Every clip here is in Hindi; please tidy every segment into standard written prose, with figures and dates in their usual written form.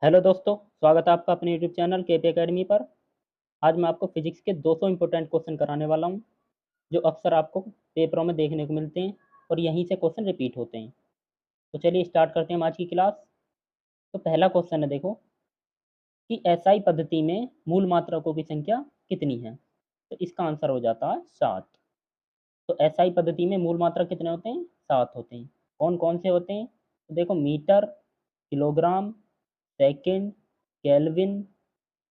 हेलो दोस्तों, स्वागत है आपका अपने यूट्यूब चैनल केपी एकेडमी पर। आज मैं आपको फिजिक्स के 200 इंपॉर्टेंट क्वेश्चन कराने वाला हूं, जो अक्सर आपको पेपरों में देखने को मिलते हैं और यहीं से क्वेश्चन रिपीट होते हैं। तो चलिए स्टार्ट करते हैं हम आज की क्लास। तो पहला क्वेश्चन है, देखो कि एसआई पद्धति में मूल मात्रकों की संख्या कितनी है। तो इसका आंसर हो जाता है 7। तो एसआई पद्धति में मूल मात्रक कितने होते हैं? 7 होते हैं। कौन कौन से होते हैं? तो देखो, metre, kilogram, second, kelvin,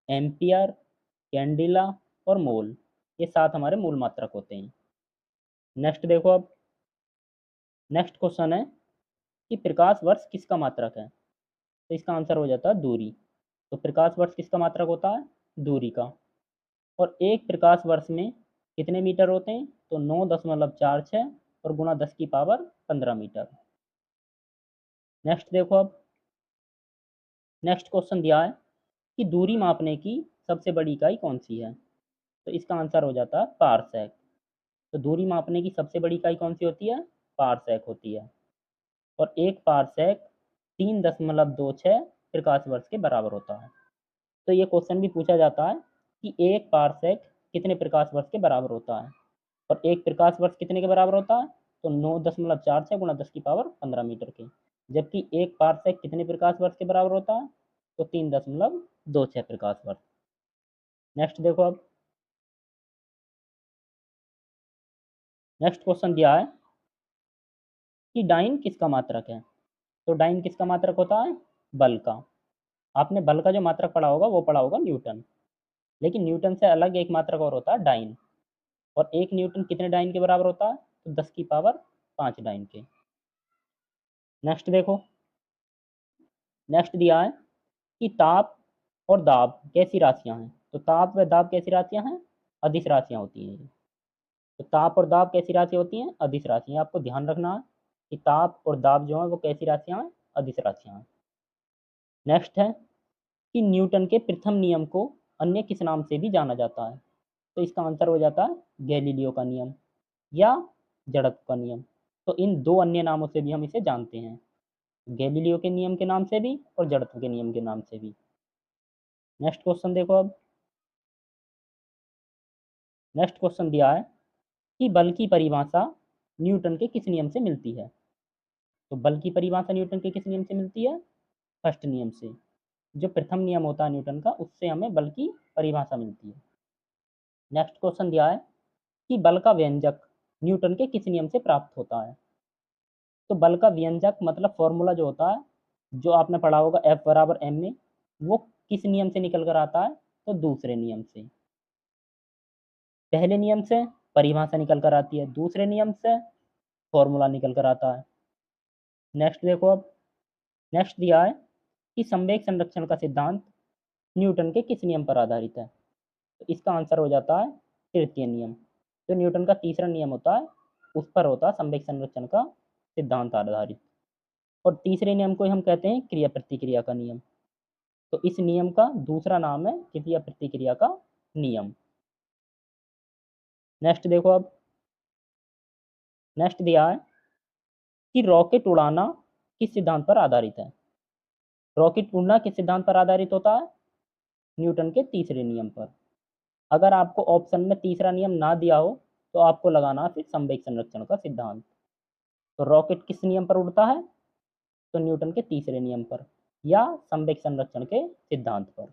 ampere, candela और मोल, ये 7 हमारे मूल मात्रक होते हैं। नेक्स्ट देखो, अब नेक्स्ट क्वेश्चन है कि प्रकाश वर्ष किसका मात्रक है। तो इसका आंसर हो जाता है दूरी। तो प्रकाश वर्ष किसका मात्रक होता है? दूरी का। और एक प्रकाश वर्ष में कितने मीटर होते हैं? तो 9.46 और गुणा 10 की पावर 15 मीटर। नेक्स्ट देखो, अब नेक्स्ट क्वेश्चन दिया है कि दूरी मापने की सबसे बड़ी इकाई कौन सी है। तो इसका आंसर हो जाता है पारसेक। तो दूरी मापने की सबसे बड़ी इकाई कौन सी होती है? पारसेक होती है। और एक पारसेक 3.26 प्रकाश वर्ष के बराबर होता है। तो ये क्वेश्चन भी पूछा जाता है कि एक पारसेक कितने प्रकाश वर्ष के बराबर होता है। और एक प्रकाश वर्ष कितने के बराबर होता है? तो 9.46 गुणा 10 की पावर 15 मीटर के। जबकि एक पारसेक कितने प्रकाश वर्ष के बराबर होता है? तो 3.26 प्रकाश वर्ष। नेक्स्ट देखो, अब नेक्स्ट क्वेश्चन दिया है कि डाइन किसका मात्रक है। तो डाइन किसका मात्रक होता है? बल का। आपने बल का जो मात्रक पढ़ा होगा वो पढ़ा होगा न्यूटन। लेकिन न्यूटन से अलग एक मात्रक और होता है, डाइन। और एक न्यूटन कितने डाइन के बराबर होता है? तो 10 की पावर 5 डाइन के। नेक्स्ट देखो, नेक्स्ट दिया है कि ताप और दाब कैसी राशियां हैं। तो ताप व दाब कैसी राशियां हैं? अदिश राशियां होती हैं ये। तो ताप और दाब कैसी राशि होती हैं? अदिश राशियां। आपको ध्यान रखना है कि ताप और दाब जो है वो कैसी राशियां हैं? अदिश राशियां हैं। नेक्स्ट है कि न्यूटन के प्रथम नियम को अन्य किस नाम से भी जाना जाता है। तो इसका आंसर हो जाता है गैलीलियो का नियम या जड़त्व का नियम। तो इन दो अन्य नामों से भी हम इसे जानते हैं, गैलीलियो के नियम के नाम से भी और जड़त्व के नियम के नाम से भी। नेक्स्ट क्वेश्चन देखो, अब नेक्स्ट क्वेश्चन दिया है कि बल की परिभाषा न्यूटन के किस नियम से मिलती है। तो बल की परिभाषा न्यूटन के किस नियम से मिलती है? फर्स्ट नियम से। जो प्रथम नियम होता है न्यूटन का, उससे हमें बल की परिभाषा मिलती है। नेक्स्ट क्वेश्चन दिया है कि बल का व्यंजक न्यूटन के किस नियम से प्राप्त होता है। तो बल का व्यंजक मतलब फॉर्मूला जो होता है, जो आपने पढ़ा होगा F बराबर एम में, वो किस नियम से निकल कर आता है? तो दूसरे नियम से। पहले नियम से परिभाषा निकल कर आती है, दूसरे नियम से फॉर्मूला निकल कर आता है। नेक्स्ट देखो, अब नेक्स्ट दिया है कि संवेग संरक्षण का सिद्धांत न्यूटन के किस नियम पर आधारित है। तो इसका आंसर हो जाता है तृतीय नियम। जो न्यूटन का तीसरा नियम होता है, उस पर होता है संवेग संरक्षण का सिद्धांत आधारित। और तीसरे नियम को हम कहते हैं क्रिया प्रतिक्रिया का नियम। तो इस नियम का दूसरा नाम है क्रिया प्रतिक्रिया का नियम। नेक्स्ट देखो, अब नेक्स्ट दिया है कि रॉकेट उड़ाना किस सिद्धांत पर आधारित है। रॉकेट उड़ना किस सिद्धांत पर आधारित होता है? न्यूटन के तीसरे नियम पर। अगर आपको ऑप्शन में तीसरा नियम ना दिया हो तो आपको लगाना फिर संवेग संरक्षण का सिद्धांत। तो रॉकेट किस नियम पर उड़ता है? तो न्यूटन के तीसरे नियम पर या संवेग संरक्षण के सिद्धांत पर।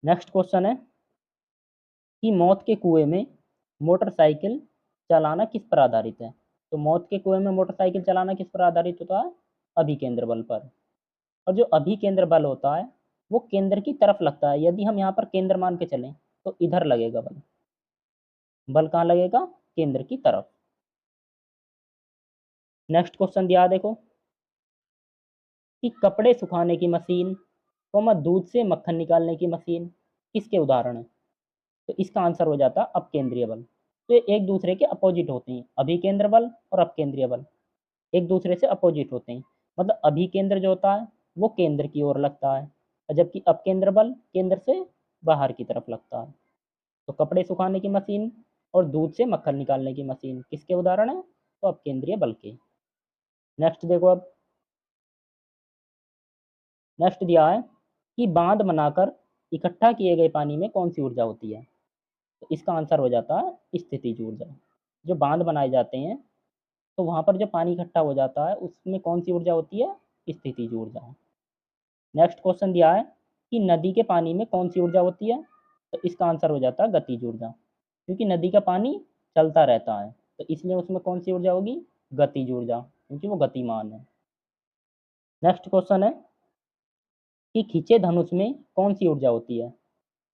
नेक्स्ट क्वेश्चन है कि मौत के कुएं में मोटरसाइकिल चलाना किस पर आधारित है। तो मौत के कुएं में मोटरसाइकिल चलाना किस पर आधारित होता है? अभिकेंद्र बल पर। और जो अभिकेंद्र बल होता है वो केंद्र की तरफ लगता है। यदि हम यहाँ पर केंद्र मान के चलें तो इधर लगेगा बल। बल कहाँ लगेगा? केंद्र की तरफ। नेक्स्ट क्वेश्चन दिया है, देखो कि कपड़े सुखाने की मशीन दूध से मक्खन निकालने की मशीन किसके उदाहरण है। तो इसका आंसर हो जाता है अपकेंद्रीय बल। तो ये एक दूसरे के अपोजिट होते हैं, अभिकेंद्र बल और अपकेंद्रीय बल एक दूसरे से अपोजिट होते हैं। मतलब अभिकेंद्र जो होता है वो केंद्र की ओर लगता है, और जबकि अपकेंद्र बल केंद्र से बाहर की तरफ लगता है। तो कपड़े सुखाने की मशीन और दूध से मक्खन निकालने की मशीन किसके उदाहरण है? तो अपकेंद्रीय बल के। नेक्स्ट देखो, अब नेक्स्ट दिया है कि बांध बनाकर इकट्ठा किए गए पानी में कौन सी ऊर्जा होती है? तो इसका आंसर हो जाता है स्थितिज ऊर्जा। जो बांध बनाए जाते हैं तो वहाँ पर जो पानी इकट्ठा हो जाता है उसमें कौन सी ऊर्जा होती है? स्थितिज ऊर्जा। नेक्स्ट क्वेश्चन दिया है कि नदी के पानी में कौन सी ऊर्जा होती है? तो इसका आंसर हो जाता है गतिज ऊर्जा, क्योंकि नदी का पानी चलता रहता है तो इसलिए उसमें कौन सी ऊर्जा होगी? गतिज ऊर्जा, क्योंकि वो गतिमान है। नेक्स्ट क्वेश्चन है कि खींचे धनुष में कौन सी ऊर्जा होती है?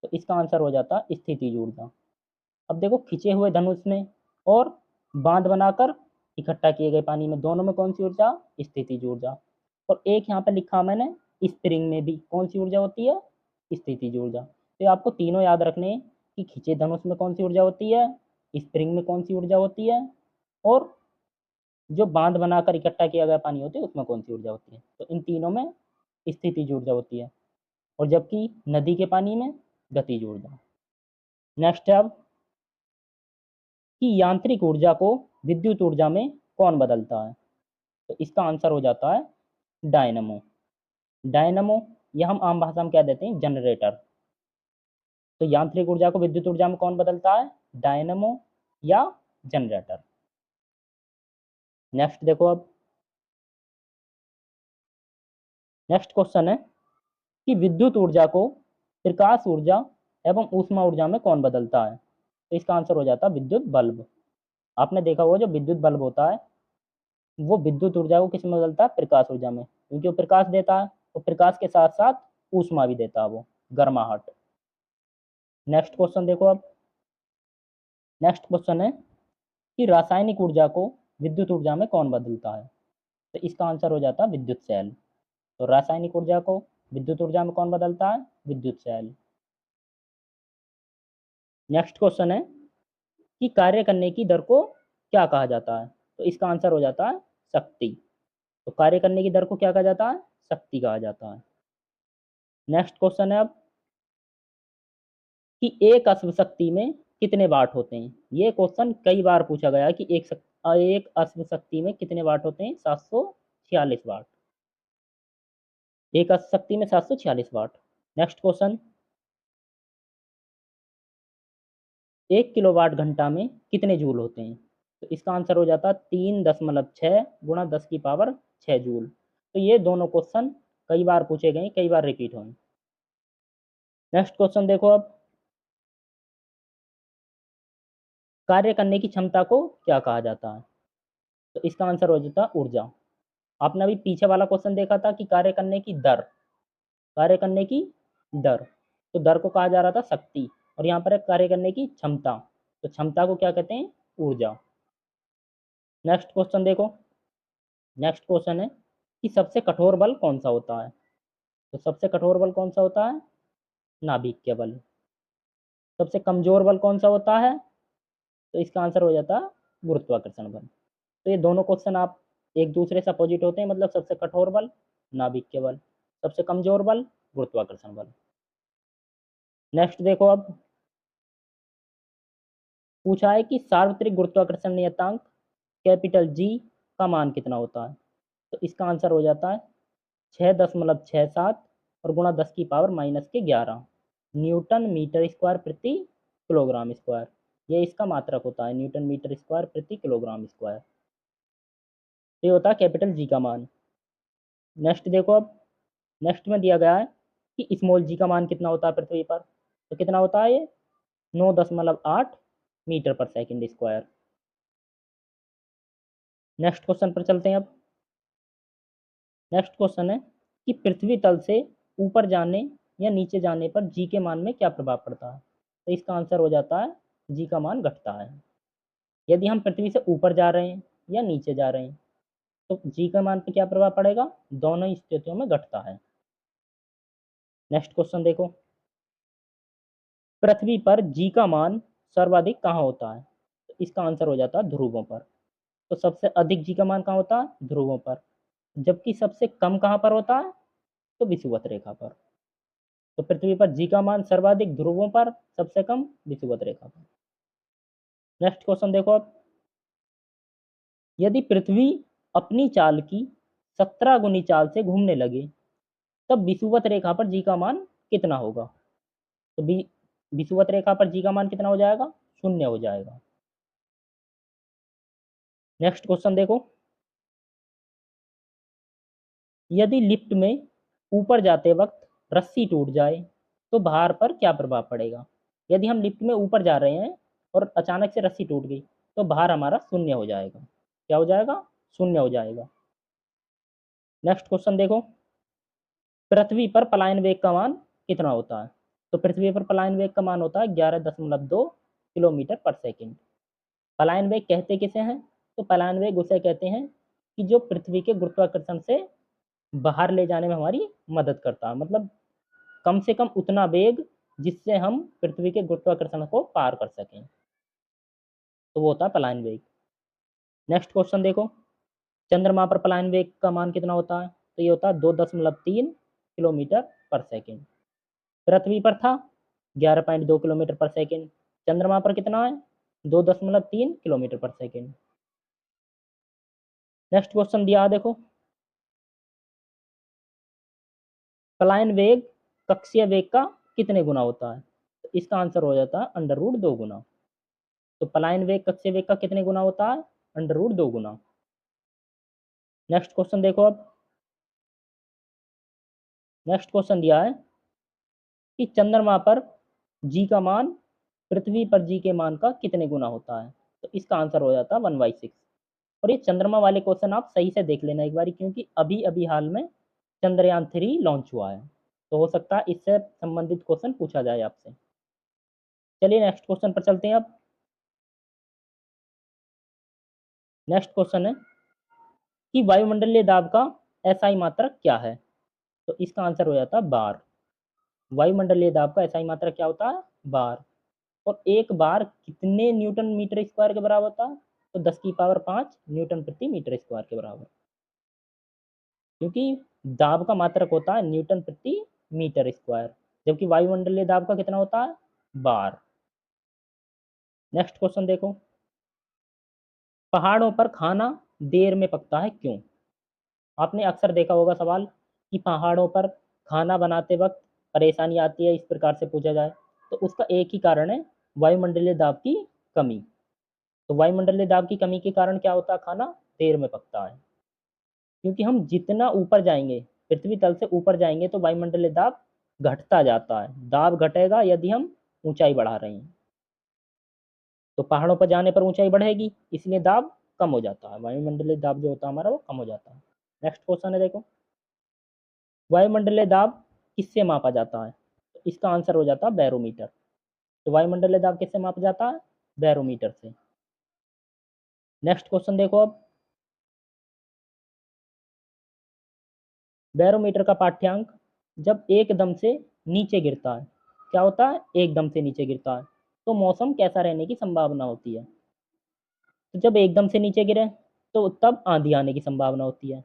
तो इसका आंसर हो जाता है स्थितिज ऊर्जा। अब देखो, खींचे हुए धनुष में और बांध बनाकर इकट्ठा किए गए पानी में, दोनों में कौन सी ऊर्जा? स्थितिज ऊर्जा। और एक यहाँ पे लिखा मैंने, स्प्रिंग में भी कौन सी ऊर्जा होती है? स्थितिज ऊर्जा। तो आपको तीनों याद रखने हैं कि खींचे धनुष में कौन सी ऊर्जा होती है, स्प्रिंग में कौन सी ऊर्जा होती है, और जो बांध बनाकर इकट्ठा किया गया पानी होती है उसमें कौन सी ऊर्जा होती है। तो इन तीनों में स्थितिज ऊर्जा होती है, और जबकि नदी के पानी में गतिज ऊर्जा। नेक्स्ट है अब कि यांत्रिक ऊर्जा को विद्युत ऊर्जा में कौन बदलता है? तो इसका आंसर हो जाता है डायनमो। डायनमो, या हम आम भाषा में कह देते हैं जनरेटर। तो यांत्रिक ऊर्जा को विद्युत ऊर्जा में कौन बदलता है? डायनमो या जनरेटर। नेक्स्ट देखो अब, नेक्स्ट क्वेश्चन है कि विद्युत ऊर्जा को प्रकाश ऊर्जा एवं ऊष्मा ऊर्जा में कौन बदलता है? तो इसका आंसर हो जाता है विद्युत बल्ब। आपने देखा होगा जो विद्युत बल्ब होता है वो विद्युत ऊर्जा को किस में बदलता है? प्रकाश ऊर्जा में, क्योंकि वो प्रकाश देता है और प्रकाश के साथ साथ ऊष्मा भी देता है, वो गर्माहट। नेक्स्ट क्वेश्चन देखो अब, नेक्स्ट क्वेश्चन है कि रासायनिक ऊर्जा को विद्युत ऊर्जा में कौन बदलता है? तो इसका आंसर हो जाता है विद्युत सेल। तो रासायनिक ऊर्जा को विद्युत ऊर्जा में कौन बदलता है? विद्युत सेल। नेक्स्ट क्वेश्चन है कि कार्य करने की दर को क्या कहा जाता है? तो इसका आंसर हो जाता है शक्ति। तो कार्य करने की दर को क्या कहा जाता है? शक्ति कहा जाता है। नेक्स्ट क्वेश्चन है अब कि एक अश्व शक्ति में कितने वाट होते हैं? ये क्वेश्चन कई बार पूछा गया है कि एक अश्व शक्ति में कितने वाट होते हैं? 746 वाट। एक अश्व शक्ति में 746 वाट। नेक्स्ट क्वेश्चन, 1 किलोवाट घंटा में कितने जूल होते हैं? तो इसका आंसर हो जाता है 3.6 गुणा 10⁻6 जूल। तो ये दोनों क्वेश्चन कई बार पूछे गए, कई बार रिपीट हुए। नेक्स्ट क्वेश्चन देखो अब, कार्य करने की क्षमता को क्या कहा जाता है? तो इसका आंसर हो जाता है ऊर्जा। आपने अभी पीछे वाला क्वेश्चन देखा था कि कार्य करने की दर, कार्य करने की दर, तो दर को कहा जा रहा था शक्ति, और यहाँ पर है कार्य करने की क्षमता, तो क्षमता को क्या कहते हैं? ऊर्जा। नेक्स्ट क्वेश्चन देखो, नेक्स्ट क्वेश्चन है कि सबसे कठोर बल कौन सा होता है? तो सबसे कठोर बल कौन सा होता है? नाभिकीय बल। सबसे कमजोर बल कौन सा होता है? तो इसका आंसर हो जाता है गुरुत्वाकर्षण बल। तो ये दोनों क्वेश्चन आप एक दूसरे से अपोजिट होते हैं, मतलब सबसे कठोर बल नाभिकीय बल, सबसे कमजोर बल गुरुत्वाकर्षण बल। नेक्स्ट देखो अब, पूछा है कि सार्वत्रिक गुरुत्वाकर्षण नियतांक कैपिटल जी का मान कितना होता है? तो इसका आंसर हो जाता है 6.67 और गुणा 10⁻⁻11 न्यूटन मीटर स्क्वायर प्रति किलोग्राम स्क्वायर। ये इसका मात्रक होता है, न्यूटन मीटर स्क्वायर प्रति किलोग्राम स्क्वायर। ये होता है कैपिटल जी का मान। नेक्स्ट देखो अब, नेक्स्ट में दिया गया है कि स्मॉल जी का मान कितना होता है पृथ्वी पर? तो कितना होता है ये? 9.8 मीटर पर सेकंड स्क्वायर। नेक्स्ट क्वेश्चन पर चलते हैं अब। नेक्स्ट क्वेश्चन है कि पृथ्वी तल से ऊपर जाने या नीचे जाने पर जी के मान में क्या प्रभाव पड़ता है? तो इसका आंसर हो जाता है जी का मान घटता है। यदि हम पृथ्वी से ऊपर जा रहे हैं या नीचे जा रहे हैं तो जी के मान पर क्या प्रभाव पड़ेगा? दोनों ही स्थितियों में घटता है। नेक्स्ट क्वेश्चन देखो, पृथ्वी पर जी का मान सर्वाधिक कहाँ होता है? तो इसका आंसर हो जाता है ध्रुवों पर। तो सबसे अधिक जी का मान कहाँ होता है? ध्रुवों पर। जबकि सबसे कम कहाँ पर होता है? तो विषुवत रेखा पर। तो पृथ्वी पर जी का मान सर्वाधिक ध्रुवों पर, सबसे कम विषुवत रेखा पर। नेक्स्ट क्वेश्चन देखो अब, यदि पृथ्वी अपनी चाल की 17 गुनी चाल से घूमने लगे तब विषुवत रेखा पर जी का मान कितना होगा? तो विषुवत रेखा पर जी का मान कितना हो जाएगा? 0 हो जाएगा। नेक्स्ट क्वेश्चन देखो, यदि लिफ्ट में ऊपर जाते वक्त रस्सी टूट जाए तो भार पर क्या प्रभाव पड़ेगा? यदि हम लिफ्ट में ऊपर जा रहे हैं और अचानक से रस्सी टूट गई तो भार हमारा 0 हो जाएगा। क्या हो जाएगा? 0 हो जाएगा। नेक्स्ट क्वेश्चन देखो, पृथ्वी पर पलायन वेग का मान कितना होता है? तो पृथ्वी पर पलायन वेग का मान होता है 11.2 किलोमीटर पर सेकंड। पलायन वेग कहते किसे हैं? तो पलायन वेग उसे कहते हैं कि जो पृथ्वी के गुरुत्वाकर्षण से बाहर ले जाने में हमारी मदद करता है, मतलब कम से कम उतना वेग जिससे हम पृथ्वी के गुरुत्वाकर्षण को पार कर सकें, तो वो होता है पलायन वेग। नेक्स्ट क्वेश्चन देखो, चंद्रमा पर पलायन वेग का मान कितना होता है? तो ये होता है 2.3 किलोमीटर पर सेकेंड। पृथ्वी पर था 11.2 किलोमीटर पर सेकेंड, चंद्रमा पर कितना है? 2.3 किलोमीटर पर सेकेंड। नेक्स्ट क्वेश्चन दिया देखो, पलायन वेग कक्षीय वेग का कितने गुना होता है? तो इसका आंसर हो जाता है √2 गुना। तो पलायन वेग कक्षीय वेग का कितने गुना होता है? √2 गुना। नेक्स्ट क्वेश्चन देखो अब, नेक्स्ट क्वेश्चन दिया है कि चंद्रमा पर जी का मान पृथ्वी पर जी के मान का कितने गुना होता है? तो इसका आंसर हो जाता है 1/6। और ये चंद्रमा वाले क्वेश्चन आप सही से देख लेना एक बार, क्योंकि अभी अभी हाल में चंद्रयान 3 लॉन्च हुआ है, तो हो सकता है इससे संबंधित क्वेश्चन पूछा जाए आपसे। चलिए नेक्स्ट क्वेश्चन पर चलते हैं अब। नेक्स्ट क्वेश्चन है कि वायुमंडलीय दाब का एसआई मात्रक क्या है? तो इसका आंसर हो जाता है बार। वायुमंडलीय दाब का एसआई मात्रक क्या होता है? बार। और एक बार कितने न्यूटन मीटर स्क्वायर के बराबर होता है? तो 10⁵ न्यूटन प्रति मीटर स्क्वायर के बराबर, क्योंकि दाब का मात्रक होता है न्यूटन प्रति मीटर स्क्वायर, जबकि वायुमंडलीय दाब का कितना होता है? बार। नेक्स्ट क्वेश्चन देखो, पहाड़ों पर खाना देर में पकता है क्यों? आपने अक्सर देखा होगा सवाल कि पहाड़ों पर खाना बनाते वक्त परेशानी आती है, इस प्रकार से पूछा जाए, तो उसका एक ही कारण है, वायुमंडलीय दाब की कमी। तो वायुमंडलीय दाब की कमी के कारण क्या होता है? खाना देर में पकता है, क्योंकि हम जितना ऊपर जाएंगे, पृथ्वी तल से ऊपर जाएंगे, तो वायुमंडलीय दाब घटता जाता है। दाब घटेगा यदि हम ऊंचाई बढ़ा रहे हैं, तो पहाड़ों पर जाने पर ऊंचाई बढ़ेगी, इसलिए दाब कम हो जाता है, वायुमंडलीय दाब जो होता है हमारा वो कम हो जाता है। नेक्स्ट क्वेश्चन है देखो, वायुमंडलीय दाब किससे मापा जाता है? तो इसका आंसर हो जाता है बैरोमीटर। तो वायुमंडलीय दाब किससे मापा जाता है? बैरोमीटर से। नेक्स्ट क्वेश्चन देखो अब, बैरोमीटर का पाठ्यांक जब एकदम से नीचे गिरता है, क्या होता है? एकदम से नीचे गिरता है, तो मौसम कैसा रहने की संभावना होती है? तो जब एकदम से नीचे गिरे तो तब आंधी आने की संभावना होती है।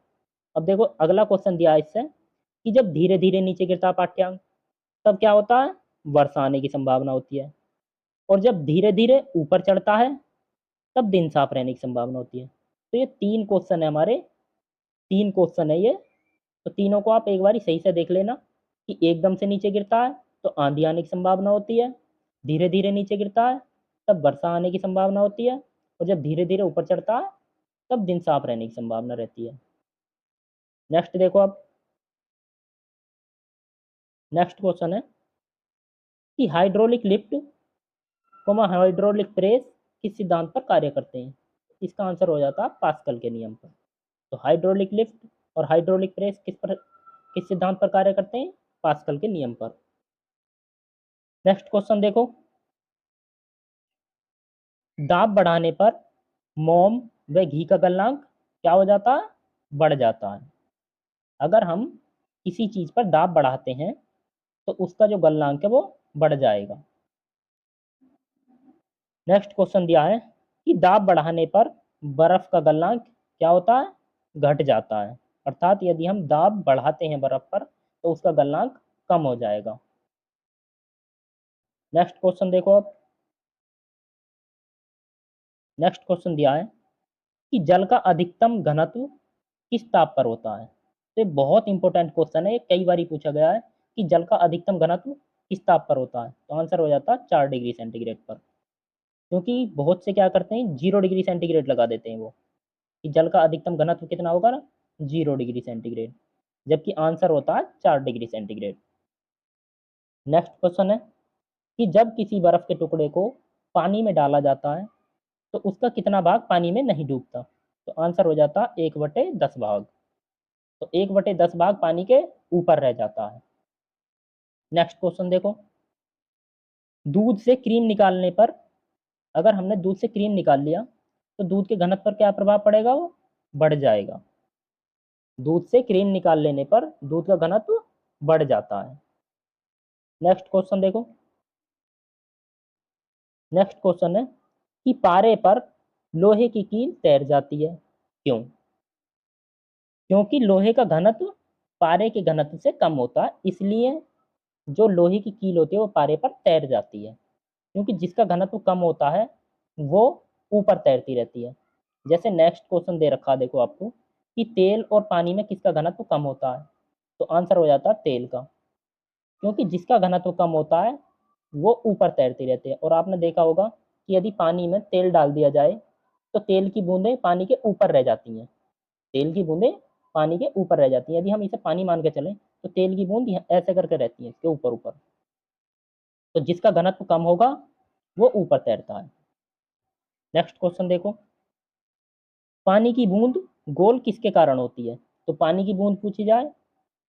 अब देखो अगला क्वेश्चन दिया है इससे कि जब धीरे धीरे नीचे गिरता है पाठ्यांक, तब क्या होता है? वर्षा आने की संभावना होती है। और जब धीरे धीरे ऊपर चढ़ता है तब दिन साफ रहने की संभावना होती है। तो ये 3 क्वेश्चन है हमारे, 3 क्वेश्चन है ये। तो तीनों को आप एक बार सही से देख लेना कि एकदम से नीचे गिरता है तो आंधी आने की संभावना होती है, धीरे धीरे नीचे गिरता है तब वर्षा आने की संभावना होती है, और जब धीरे धीरे ऊपर चढ़ता है तब दिन साफ रहने की संभावना रहती है। नेक्स्ट देखो अब, नेक्स्ट क्वेश्चन है कि हाइड्रोलिक लिफ्ट हाइड्रोलिक प्रेस किस सिद्धांत पर कार्य करते हैं? इसका आंसर हो जाता है पास्कल के नियम पर। तो हाइड्रोलिक लिफ्ट और हाइड्रोलिक प्रेस किस सिद्धांत पर कार्य करते हैं? पास्कल के नियम पर। नेक्स्ट क्वेश्चन देखो, दाब बढ़ाने पर मोम व घी का गलनांक क्या हो जाता है? बढ़ जाता है। अगर हम किसी चीज पर दाब बढ़ाते हैं तो उसका जो गलनांक है वो बढ़ जाएगा। नेक्स्ट क्वेश्चन दिया है कि दाब बढ़ाने पर बर्फ का गलनांक क्या होता है? घट जाता है। अर्थात यदि हम दाब बढ़ाते हैं बर्फ पर तो उसका गलनांक कम हो जाएगा। नेक्स्ट क्वेश्चन देखो अब, नेक्स्ट क्वेश्चन दिया है कि जल का अधिकतम घनत्व किस ताप पर होता है? तो ये बहुत इंपॉर्टेंट क्वेश्चन है, ये कई बार पूछा गया है कि जल का अधिकतम घनत्व किस ताप पर होता है। तो आंसर हो जाता है 4 डिग्री सेंटीग्रेड पर। क्योंकि बहुत से क्या करते हैं 0 डिग्री सेंटीग्रेड लगा देते हैं वो, कि जल का अधिकतम घनत्व कितना होगा ना, 0 डिग्री सेंटीग्रेड, जबकि आंसर होता है 4 डिग्री सेंटीग्रेड। नेक्स्ट क्वेश्चन है कि जब किसी बर्फ के टुकड़े को पानी में डाला जाता है तो उसका कितना भाग पानी में नहीं डूबता। तो आंसर हो जाता 1/10 भाग। तो 1/10 भाग पानी के ऊपर रह जाता है। नेक्स्ट क्वेश्चन देखो, दूध से क्रीम निकालने पर, अगर हमने दूध से क्रीम निकाल लिया तो दूध के घनत्व पर क्या प्रभाव पड़ेगा, वो बढ़ जाएगा। दूध से क्रीम निकाल लेने पर दूध का घनत्व बढ़ जाता है। नेक्स्ट क्वेश्चन देखो, नेक्स्ट क्वेश्चन है कि पारे पर लोहे की कील तैर जाती है, क्यों। क्योंकि लोहे का घनत्व पारे के घनत्व से कम होता है, इसलिए जो लोहे की कील होती है वो पारे पर तैर जाती है। क्योंकि जिसका घनत्व कम होता है वो ऊपर तैरती रहती है। जैसे नेक्स्ट क्वेश्चन दे रखा देखो आपको कि तेल और पानी में किसका घनत्व कम होता है। तो आंसर हो जाता है तेल का। क्योंकि जिसका घनत्व कम होता है वो ऊपर तैरती रहती है। और आपने देखा होगा कि यदि पानी में तेल डाल दिया जाए तो तेल की बूंदें पानी के ऊपर रह जाती हैं। तेल की बूंदें पानी के ऊपर रह जाती हैं। यदि हम इसे पानी मान के चलें तो तेल की बूंद ऐसे करके रहती है इसके ऊपर ऊपर। तो जिसका घनत्व कम होगा वो ऊपर तैरता है। नेक्स्ट क्वेश्चन देखो, पानी की बूंद गोल किसके कारण होती है। तो पानी की बूंद पूछी जाए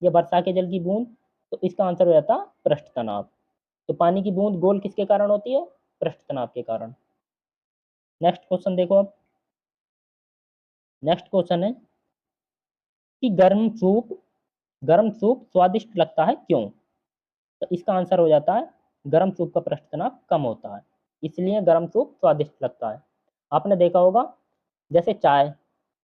या वर्षा के जल की बूंद, तो इसका आंसर हो जाता पृष्ठ तनाव। तो पानी की बूंद गोल किसके कारण होती है, पृष्ठ तनाव के कारण। नेक्स्ट क्वेश्चन देखो अब, नेक्स्ट क्वेश्चन है कि गर्म सूप स्वादिष्ट लगता है, क्यों। तो इसका आंसर हो जाता है गर्म सूप का पृष्ठ तनाव कम होता है, इसलिए गर्म सूप स्वादिष्ट लगता है। आपने देखा होगा जैसे चाय,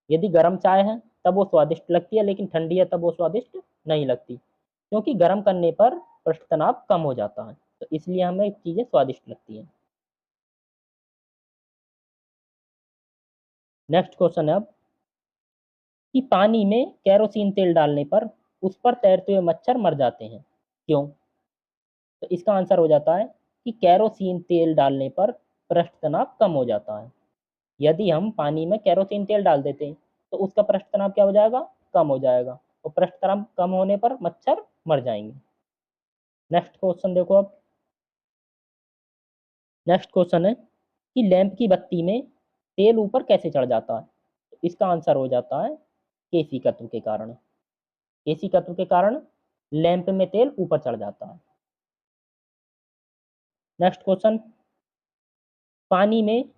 यदि गर्म चाय है तब वो स्वादिष्ट लगती है, लेकिन ठंडी है तब वो स्वादिष्ट नहीं लगती, क्योंकि गर्म करने पर पृष्ठ तनाव कम हो जाता है। तो इसलिए हमें चीज़ें स्वादिष्ट लगती हैं। नेक्स्ट क्वेश्चन है अब कि पानी में केरोसिन तेल डालने पर उस पर तैरते हुए मच्छर मर जाते हैं, क्यों। तो इसका आंसर हो जाता है कि केरोसिन तेल डालने पर पृष्ठ तनाव कम हो जाता है। यदि हम पानी में केरोसिन तेल डाल देते हैं तो उसका पृष्ठ तनाव क्या हो जाएगा, कम हो जाएगा, और पृष्ठ तनाव कम होने पर मच्छर मर जाएंगे। नेक्स्ट क्वेश्चन देखो अब, नेक्स्ट क्वेश्चन है कि लैंप की बत्ती में तेल ऊपर कैसे चढ़ जाता है। तो इसका आंसर हो जाता है केशिकत्व के कारण। केशिकत्व के कारण लैंप में तेल ऊपर चढ़ जाता है। नेक्स्ट क्वेश्चन, पानी में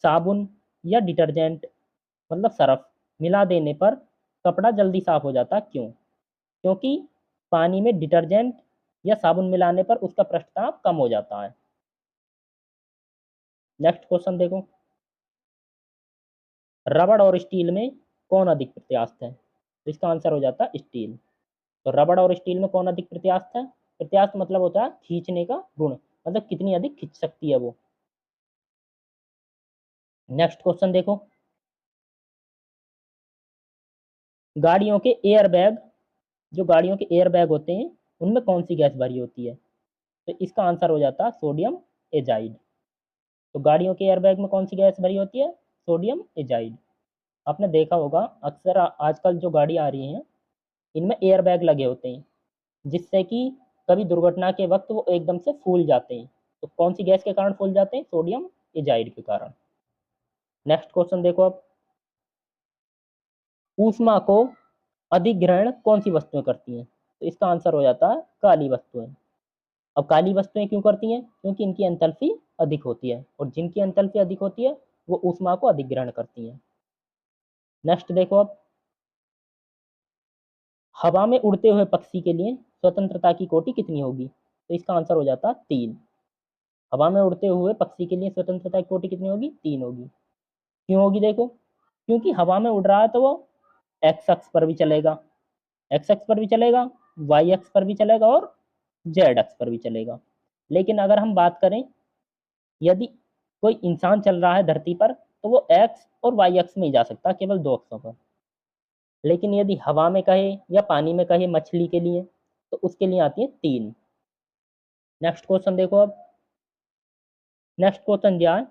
साबुन या डिटर्जेंट मतलब सरफ मिला देने पर कपड़ा जल्दी साफ हो जाता है, क्यों। क्योंकि पानी में डिटर्जेंट या साबुन मिलाने पर उसका पृष्ठ तनाव कम हो जाता है। नेक्स्ट क्वेश्चन देखो, रबड़ और स्टील में कौन अधिक प्रत्यास्थ है। तो इसका आंसर हो जाता है स्टील। तो रबड़ और स्टील में कौन अधिक प्रत्यास्थ है, प्रत्यास्थ मतलब होता है खींचने का गुण, मतलब कितनी अधिक खींच सकती है वो। नेक्स्ट क्वेश्चन देखो, गाड़ियों के एयर बैग, जो गाड़ियों के एयर बैग होते हैं उनमें कौन सी गैस भरी होती है। तो इसका आंसर हो जाता है सोडियम एजाइड। तो गाड़ियों के एयर बैग में कौन सी गैस भरी होती है, सोडियम एजाइड। आपने देखा होगा अक्सर आजकल जो गाड़ी आ रही हैं इनमें एयर बैग लगे होते हैं, जिससे कि कभी दुर्घटना के वक्त वो एकदम से फूल जाते हैं। तो कौन सी गैस के कारण फूल जाते हैं, सोडियम एजाइड के कारण। नेक्स्ट क्वेश्चन देखो अब, ऊष्मा को अधिग्रहण कौन सी वस्तुएं करती हैं। तो इसका आंसर हो जाता है काली वस्तुएं। अब काली वस्तुएं क्यों करती हैं, क्योंकि इनकी एंथैल्पी अधिक होती है, और जिनकी एंथैल्पी अधिक होती है वो ऊष्मा को अधिग्रहण करती हैं। नेक्स्ट देखो अब, हवा में उड़ते हुए पक्षी के लिए स्वतंत्रता की कोटि कितनी होगी। तो इसका आंसर हो जाता है 3। हवा में उड़ते हुए पक्षी के लिए स्वतंत्रता की कोटि कितनी होगी, 3 होगी। क्यों होगी देखो, क्योंकि हवा में उड़ रहा है तो वो एक्स अक्ष पर भी चलेगा, एक्स अक्ष पर भी चलेगा, वाई अक्ष पर भी चलेगा और जेड अक्ष पर भी चलेगा। लेकिन अगर हम बात करें यदि कोई इंसान चल रहा है धरती पर तो वो एक्स और वाई अक्ष में ही जा सकता है, केवल 2 अक्षों पर। लेकिन यदि हवा में कहे या पानी में कहे मछली के लिए, तो उसके लिए आती है 3। नेक्स्ट क्वेश्चन देखो अब। नेक्स्ट क्वेश्चन दिया है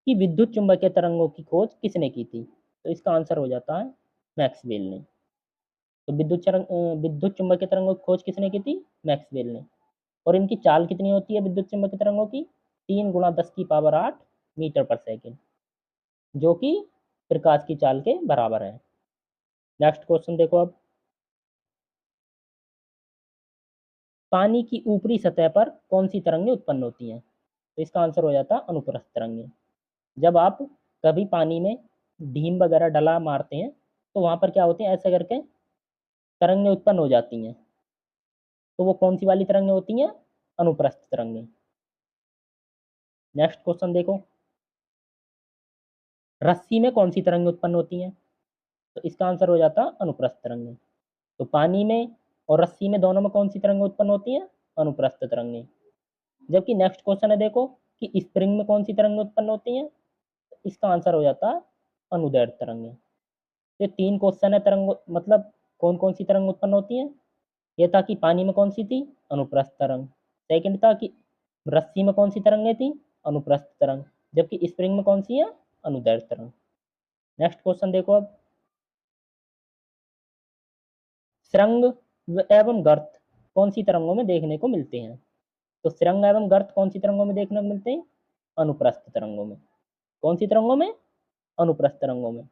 कि विद्युत चुंबकीय तरंगों की खोज किसने की थी? तो इसका आंसर हो जाता है मैक्सवेल ने। तो विद्युत चुंबकीय तरंगों की खोज किसने की थी? मैक्सवेल ने। और इनकी चाल कितनी होती है विद्युत चुंबकीय तरंगों की? 3 × 10⁸ मीटर पर सेकेंड, जो कि प्रकाश की चाल के बराबर है। नेक्स्ट क्वेश्चन देखो अब। पानी की ऊपरी सतह पर कौन सी तरंगें उत्पन्न होती हैं? तो इसका आंसर हो जाता है अनुप्रस्थ तरंगें। जब आप कभी पानी में ढीम वगैरह डला मारते हैं, तो वहां पर क्या होते हैं, ऐसे करके तरंगें उत्पन्न हो जाती हैं। तो वो कौन सी वाली तरंगें होती हैं? अनुप्रस्थ तरंगें। नेक्स्ट क्वेश्चन देखो। रस्सी में कौन सी तरंगें उत्पन्न होती हैं? तो इसका आंसर हो जाता है अनुप्रस्थ तरंगें। तो पानी में और रस्सी में, दोनों में कौन सी तरंगें उत्पन्न होती हैं? अनुप्रस्थ तरंगें। जबकि नेक्स्ट क्वेश्चन है देखो कि स्प्रिंग में कौन सी तरंगें उत्पन्न होती हैं? इसका आंसर हो जाता है अनुदैर्ध्य तरंगें। ये 3 क्वेश्चन है तरंग, मतलब कौन कौन सी तरंग उत्पन्न होती हैं। ये था कि पानी में कौन सी थी? अनुप्रस्थ तरंग। सेकंड था कि रस्सी में कौन सी तरंगें थी? अनुप्रस्थ तरंग। जबकि स्प्रिंग में कौन सी है? अनुदैर्ध्य तरंग। नेक्स्ट क्वेश्चन देखो अब। सुरंग एवं गर्त कौन सी तरंगों में देखने को मिलते हैं? तो सुरंग एवं गर्त कौन सी तरंगों में देखने को मिलते हैं? अनुप्रस्थ तरंगों में। कौन सी तरंगों में? अनुप्रस्थ तरंगों में,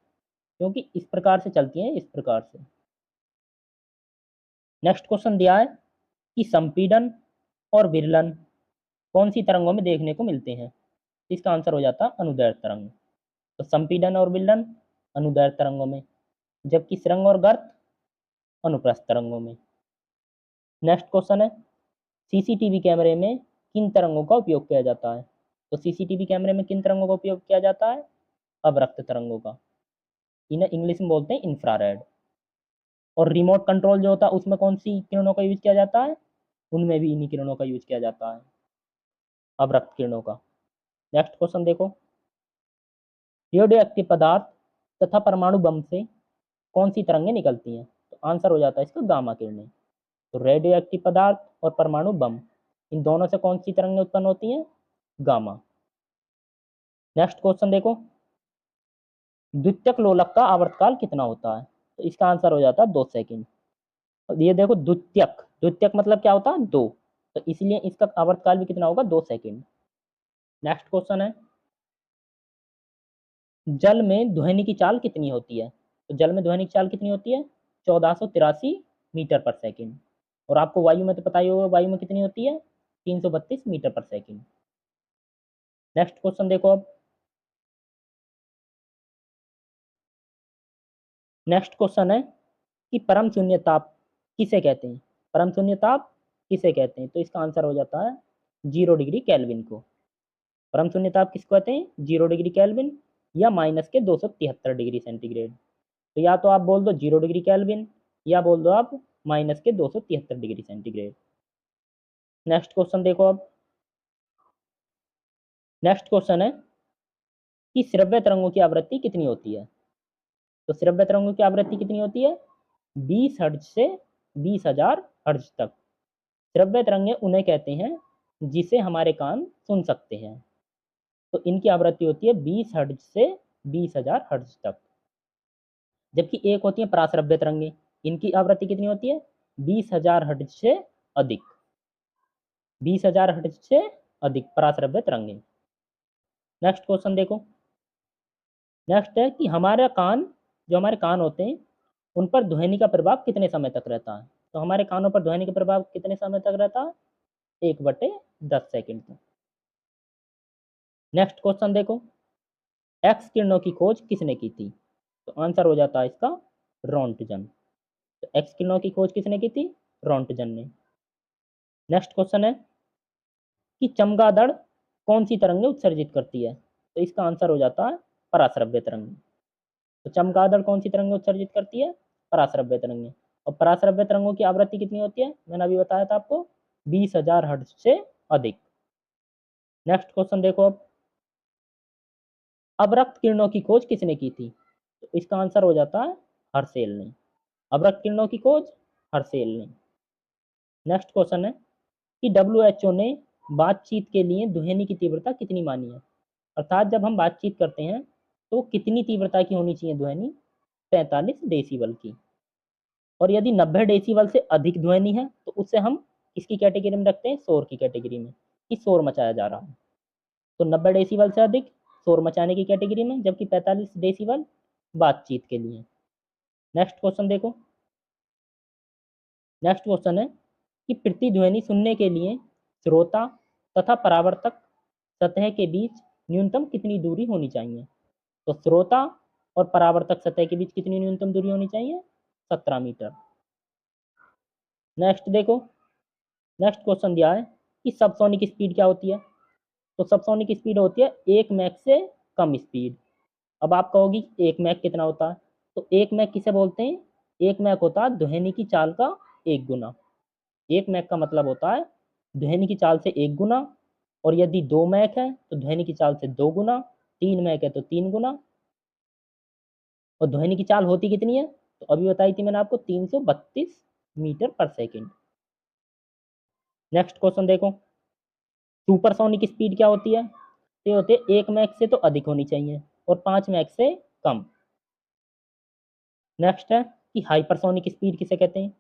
क्योंकि इस प्रकार से चलती हैं, इस प्रकार से। नेक्स्ट क्वेश्चन दिया है कि संपीड़न और विरलन कौन सी तरंगों में देखने को मिलते हैं? इसका आंसर हो जाता है अनुदैर्ध्य तरंग। तो संपीड़न और विरलन अनुदैर्ध्य तरंगों में, जबकि सुरंग और गर्त अनुप्रस्थ तरंगों में। नेक्स्ट क्वेश्चन है सीसीटीवी कैमरे में किन तरंगों का उपयोग किया जाता है? तो सीसीटीवी कैमरे में किन तरंगों का उपयोग किया जाता है? अवरक्त तरंगों का। इन्हें इंग्लिश में बोलते हैं इंफ्रारेड। और रिमोट कंट्रोल जो होता है उसमें कौन सी किरणों का यूज किया जाता है? उनमें भी इन्हीं किरणों का यूज किया जाता है, अवरक्त किरणों का। नेक्स्ट क्वेश्चन देखो। रेडियो एक्टिव पदार्थ तथा परमाणु बम से कौन सी तरंगें निकलती हैं? तो आंसर हो जाता है इसका गामा किरणें। तो रेडियो एक्टिव पदार्थ और परमाणु बम, इन दोनों से कौन सी तरंगें उत्पन्न होती हैं? गामा। नेक्स्ट क्वेश्चन देखो। द्वितीयक लोलक का आवर्तकाल कितना होता है? तो इसका आंसर हो जाता है 2 सेकंड। और ये देखो द्वितीयक, द्वितीयक मतलब क्या होता है? 2। तो इसलिए इसका आवर्तकाल भी कितना होगा? 2 सेकंड। नेक्स्ट क्वेश्चन है जल में ध्वनि की चाल कितनी होती है? तो जल में ध्वनि की चाल कितनी होती है? 1483 मीटर पर सेकंड। और आपको वायु में तो पता ही होगा, वायु में कितनी होती है? 332 मीटर पर सेकंड। नेक्स्ट क्वेश्चन देखो अब। नेक्स्ट क्वेश्चन है कि परम शून्य ताप किसे कहते हैं? परम शून्य ताप किसे कहते हैं? तो इसका आंसर हो जाता है 0 डिग्री केल्विन को। परम शून्य ताप किसको कहते हैं? 0 डिग्री केल्विन या -273 डिग्री सेंटीग्रेड। तो या तो आप बोल दो 0 डिग्री केल्विन, या बोल दो आप -273 डिग्री सेंटीग्रेड। नेक्स्ट क्वेश्चन देखो अब। नेक्स्ट क्वेश्चन है कि श्रव्य तरंगों की आवृत्ति कितनी होती है? तो श्रव्य तरंगों की आवृत्ति कितनी होती है? 20 हर्ट्ज से 20,000 हर्ट्ज तक। श्रव्य तरंगें उन्हें कहते हैं जिसे हमारे कान सुन सकते हैं। तो इनकी आवृत्ति होती है 20 हर्ट्ज से 20,000 हर्ट्ज तक। जबकि एक होती है पराश्रव्य तरंगें, इनकी आवृत्ति कितनी होती है? 20,000 हर्ट्ज से अधिक। 20,000 हर्ट्ज से अधिक पराश्रव्य तरंगें। नेक्स्ट क्वेश्चन देखो। नेक्स्ट है कि हमारा कान, जो हमारे कान होते हैं, उन पर ध्वनि का प्रभाव कितने समय तक रहता है? तो हमारे कानों पर ध्वनि का प्रभाव कितने समय तक रहता है? 1/10 सेकंड तक। नेक्स्ट क्वेश्चन देखो। एक्स किरणों की खोज किसने की थी? तो आंसर हो जाता है इसका रोंटगन। तो एक्स किरणों की खोज किसने की थी? रोंटगन ने। नेक्स्ट क्वेश्चन है कि चमगादड़ कौन सी तरंगें उत्सर्जित करती है? तो इसका आंसर हो जाता है पराश्रव्य तरंग। तो चमगादड़ कौन सी तरंगें उत्सर्जित करती है? पराश्रव्य तरंगें। और पराश्रव्य तरंगों की आवृत्ति कितनी होती है? मैंने अभी बताया था आपको, 20,000 हर्ट्ज से अधिक। नेक्स्ट क्वेश्चन देखो अब। अवरक्त किरणों की खोज किसने की थी? तो इसका आंसर हो जाता है हर्शेल ने। अवरक्त किरणों की खोज हर्शेल ने। नेक्स्ट क्वेश्चन है कि डब्ल्यूएचओ ने बातचीत के लिए ध्वनि की तीव्रता कितनी मानी है? अर्थात जब हम बातचीत करते हैं तो कितनी तीव्रता की होनी चाहिए ध्वनि? 45 डेसिबल की। और यदि 90 डेसिबल से अधिक ध्वनि है तो उसे हम किसकी कैटेगरी में रखते हैं? शोर की कैटेगरी में, कि शोर मचाया जा रहा है। तो 90 डेसिबल से अधिक शोर मचाने की कैटेगरी में, जबकि 45 डेसिबल बातचीत के लिए। नेक्स्ट क्वेश्चन देखो। नेक्स्ट क्वेश्चन है कि प्रतिध्वनि सुनने के लिए श्रोता तथा परावर्तक सतह के बीच न्यूनतम कितनी दूरी होनी चाहिए? तो श्रोता और परावर्तक सतह के बीच कितनी न्यूनतम दूरी होनी चाहिए? 17 मीटर। नेक्स्ट देखो। नेक्स्ट क्वेश्चन दिया है कि सबसोनिक स्पीड क्या होती है? तो सबसोनिक स्पीड होती है 1 मैक से कम स्पीड। अब आप कहोगी 1 मैक कितना होता है? तो 1 मैक किसे बोलते हैं? 1 मैक होता है ध्वनि की चाल का 1 गुना। 1 मैक का मतलब होता है ध्वनि की चाल से 1 गुना। और यदि 2 मैक है तो ध्वनि की चाल से 2 गुना। 3 मैक है तो 3 गुना। और ध्वनि की चाल होती कितनी है? तो अभी बताई थी मैंने आपको, 332 मीटर पर सेकेंड। नेक्स्ट क्वेश्चन देखो। सुपरसोनिक स्पीड क्या होती है? ये होती है 1 मैक से तो अधिक होनी चाहिए और 5 मैक से कम। नेक्स्ट है कि हाइपरसोनिक स्पीड किसे कहते हैं?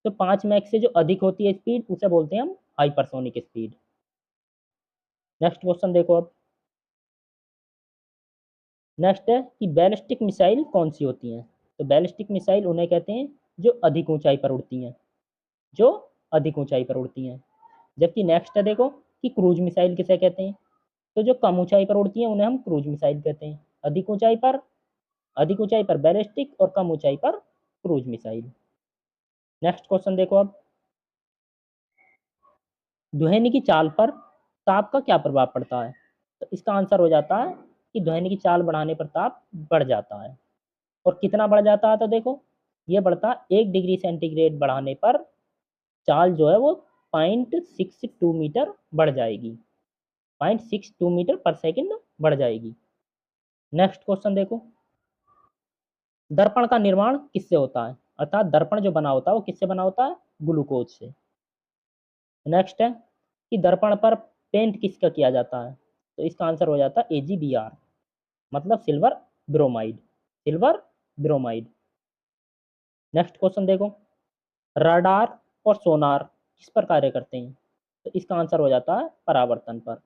तो 5 मैक से जो अधिक होती है स्पीड उसे बोलते हैं हम हाइपरसोनिक स्पीड। नेक्स्ट क्वेश्चन देखो अब। नेक्स्ट है कि बैलिस्टिक मिसाइल कौन सी होती हैं? तो बैलिस्टिक मिसाइल उन्हें कहते हैं जो अधिक ऊंचाई पर उड़ती हैं, जो अधिक ऊंचाई पर उड़ती हैं। जबकि नेक्स्ट है देखो कि क्रूज मिसाइल किसे कहते हैं? तो जो कम ऊंचाई पर उड़ती हैं उन्हें हम क्रूज मिसाइल कहते हैं। अधिक ऊंचाई पर बैलिस्टिक और कम ऊंचाई पर क्रूज मिसाइल। नेक्स्ट क्वेश्चन देखो अब। ध्वनि की चाल पर ताप का क्या प्रभाव पड़ता है? तो इसका आंसर हो जाता है कि ध्वनि की चाल बढ़ाने पर ताप बढ़ जाता है। और कितना बढ़ जाता है? तो देखो, ये बढ़ता है 1 डिग्री सेंटीग्रेड बढ़ाने पर चाल जो है वो 0.62 मीटर बढ़ जाएगी। 0.62 मीटर पर सेकंड बढ़ जाएगी। नेक्स्ट क्वेश्चन देखो। दर्पण का निर्माण किससे होता है? अर्थात दर्पण जो बना होता है वो किससे बना होता है? ग्लूकोज से। नेक्स्ट है कि दर्पण पर पेंट किसका किया जाता है? तो इसका आंसर हो जाता है AgBr, मतलब silver bromide. Silver bromide. Next question देखो। रडार और सोनार किस पर कार्य करते हैं? तो इसका आंसर हो जाता है परावर्तन पर।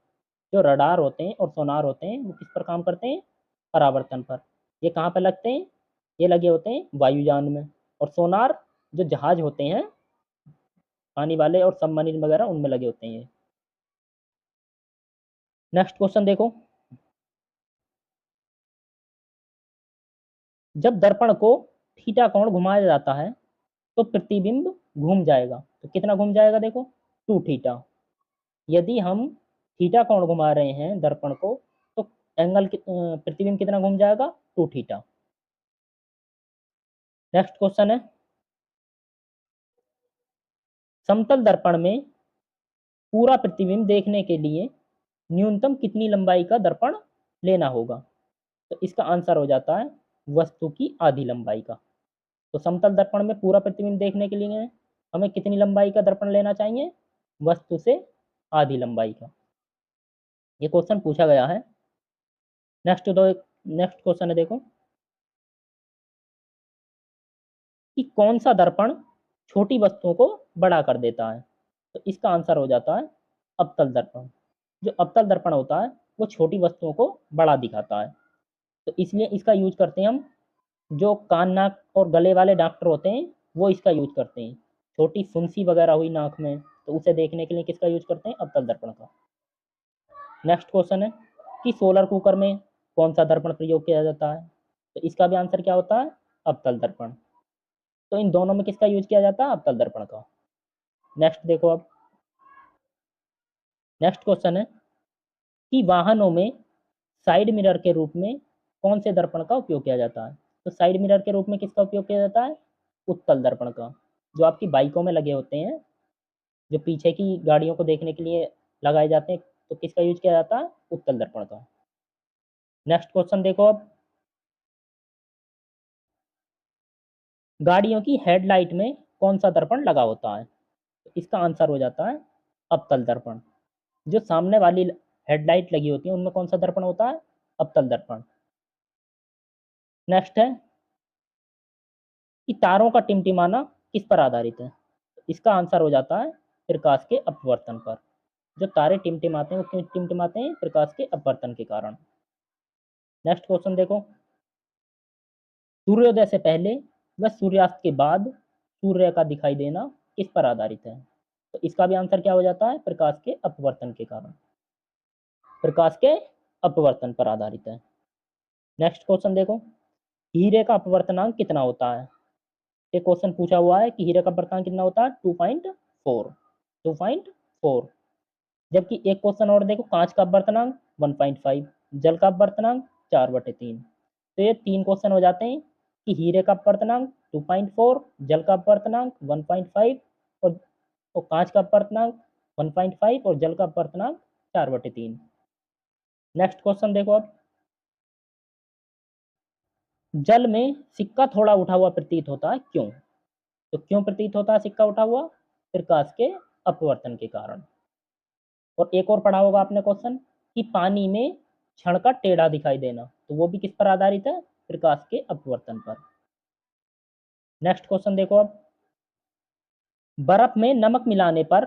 जो रडार होते हैं और सोनार होते हैं वो किस पर काम करते हैं? परावर्तन पर। ये कहाँ पर लगते हैं? ये लगे होते हैं वायुयान में। और सोनार जो जहाज होते हैं पानी वाले और सबमरीन वगैरह उनमें लगे होते हैं। नेक्स्ट क्वेश्चन देखो। जब दर्पण को थीटा कोण घुमाया जाता है तो प्रतिबिंब घूम जाएगा। तो कितना घूम जाएगा? देखो, 2 थीटा। यदि हम थीटा कोण घुमा रहे हैं दर्पण को तो प्रतिबिंब कितना घूम जाएगा? 2 थीटा। नेक्स्ट क्वेश्चन है समतल दर्पण में पूरा प्रतिबिंब देखने के लिए न्यूनतम कितनी लंबाई का दर्पण लेना होगा? तो इसका आंसर हो जाता है वस्तु की आधी लंबाई का। तो समतल दर्पण में पूरा प्रतिबिंब देखने के लिए हमें कितनी लंबाई का दर्पण लेना चाहिए? वस्तु से आधी लंबाई का। ये क्वेश्चन पूछा गया है। नेक्स्ट क्वेश्चन है देखो कि कौन सा दर्पण छोटी वस्तुओं को बड़ा कर देता है? तो इसका आंसर हो जाता है अवतल दर्पण। जो अवतल दर्पण होता है वो छोटी वस्तुओं को बड़ा दिखाता है। तो इसलिए इसका यूज करते हैं हम, जो कान नाक और गले वाले डॉक्टर होते हैं वो इसका यूज करते हैं। छोटी फुंसी वगैरह हुई नाक में तो उसे देखने के लिए किसका यूज करते हैं? अवतल दर्पण का। नेक्स्ट क्वेश्चन है कि सोलर कुकर में कौन सा दर्पण प्रयोग किया जाता है? तो इसका भी आंसर क्या होता है? अवतल दर्पण। तो इन दोनों में किसका यूज किया जाता है? अवतल दर्पण का। नेक्स्ट देखो अब। नेक्स्ट क्वेश्चन है कि वाहनों में साइड मिरर के रूप में कौन से दर्पण का उपयोग किया जाता है? तो साइड मिरर के रूप में किसका उपयोग किया जाता है? उत्तल दर्पण का। जो आपकी बाइकों में लगे होते हैं, जो पीछे की गाड़ियों को देखने के लिए लगाए जाते हैं, तो किसका यूज किया जाता है? उत्तल दर्पण का। नेक्स्ट क्वेश्चन देखो अब। गाड़ियों की हेडलाइट में कौन सा दर्पण लगा होता है? तो इसका आंसर हो जाता है अवतल दर्पण। जो सामने वाली हेडलाइट लगी होती है उनमें कौन सा दर्पण होता है? अवतल दर्पण। नेक्स्ट है कि तारों का टिमटिमाना किस पर आधारित है? इसका आंसर हो जाता है प्रकाश के अपवर्तन पर। जो तारे टिमटिमाते हैं वो क्यों टिमटिमाते हैं? प्रकाश के अपवर्तन के कारण। नेक्स्ट क्वेश्चन देखो, सूर्योदय से पहले व सूर्यास्त के बाद सूर्य का दिखाई देना किस पर आधारित है? तो इसका भी आंसर क्या हो जाता है? प्रकाश के अपवर्तन के कारण। प्रकाश के अपवर्तन पर आधारित है। नेक्स्ट क्वेश्चन देखो, हीरे का अपवर्तनांक कितना होता है? एक क्वेश्चन पूछा हुआ है कि हीरे का अपवर्तनांक कितना होता है? 2.4। 2.4। जबकि एक क्वेश्चन और देखो, कांच का अपवर्तनांक 1.5, जल का अपवर्तनांक 4/3। तो ये 3 क्वेश्चन हो जाते हैं कि हीरे का अपवर्तनांक 2.4, जल का अपवर्तनांक 1.5 और कांच का अपवर्तनांक 1.5 और जल का अपवर्तनांक 4/3। नेक्स्ट क्वेश्चन देखो, अब जल में सिक्का थोड़ा उठा हुआ प्रतीत होता है, क्यों? तो क्यों प्रतीत होता है सिक्का उठा हुआ? प्रकाश के अपवर्तन के कारण। और एक और पढ़ा होगा आपने क्वेश्चन कि पानी में क्षण का टेढ़ा दिखाई देना, तो वो भी किस पर आधारित है? प्रकाश के अपवर्तन पर। नेक्स्ट क्वेश्चन देखो, अब बर्फ में नमक मिलाने पर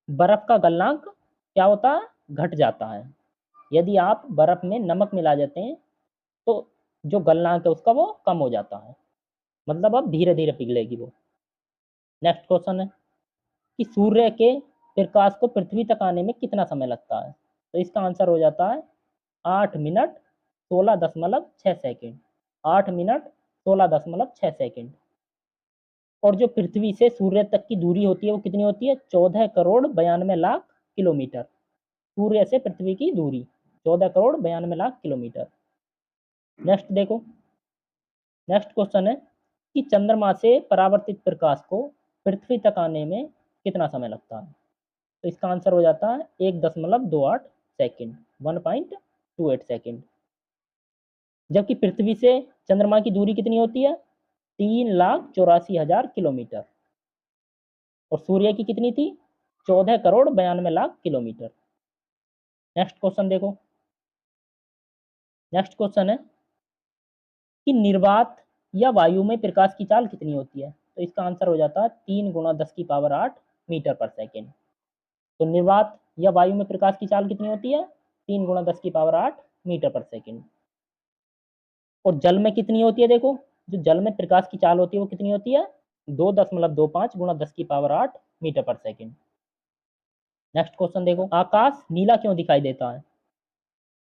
बर्फ का गलनांक क्या होता है? घट जाता है। यदि आप बर्फ में नमक मिला देते हैं तो जो गलनांक है उसका वो कम हो जाता है, मतलब अब धीरे धीरे पिघलेगी वो। नेक्स्ट क्वेश्चन है कि सूर्य के प्रकाश को पृथ्वी तक आने में कितना समय लगता है? तो इसका आंसर हो जाता है 8 मिनट 16.6 सेकेंड। 8 minute 16.6 second. और जो पृथ्वी से सूर्य तक की दूरी होती है वो कितनी होती है? 14 करोड़ 92 लाख किलोमीटर। सूर्य से पृथ्वी की दूरी 14 करोड़ 92 लाख किलोमीटर। नेक्स्ट देखो, नेक्स्ट क्वेश्चन है कि चंद्रमा से परावर्तित प्रकाश को पृथ्वी तक आने में कितना समय लगता है? तो इसका आंसर हो जाता है 1.28 सेकेंड। 1.28 सेकेंड। जबकि पृथ्वी से चंद्रमा की दूरी कितनी होती है? 3,84,000 किलोमीटर। और सूर्य की कितनी थी? 14 crore 92 lakh kilometre. Next question देखो, नेक्स्ट क्वेश्चन है कि निर्वात या वायु में प्रकाश की चाल कितनी होती है? तो इसका आंसर हो जाता है 3 × 10⁸ मीटर पर सेकेंड। तो निर्वात या वायु में प्रकाश की चाल कितनी होती है? 3 × 10⁸ मीटर पर सेकेंड। और जल में कितनी होती है? देखो, जो जल में प्रकाश की चाल होती है वो कितनी होती है? 2.25 × 10⁸ मीटर पर सेकेंड। नेक्स्ट क्वेश्चन देखो, आकाश नीला क्यों दिखाई देता है?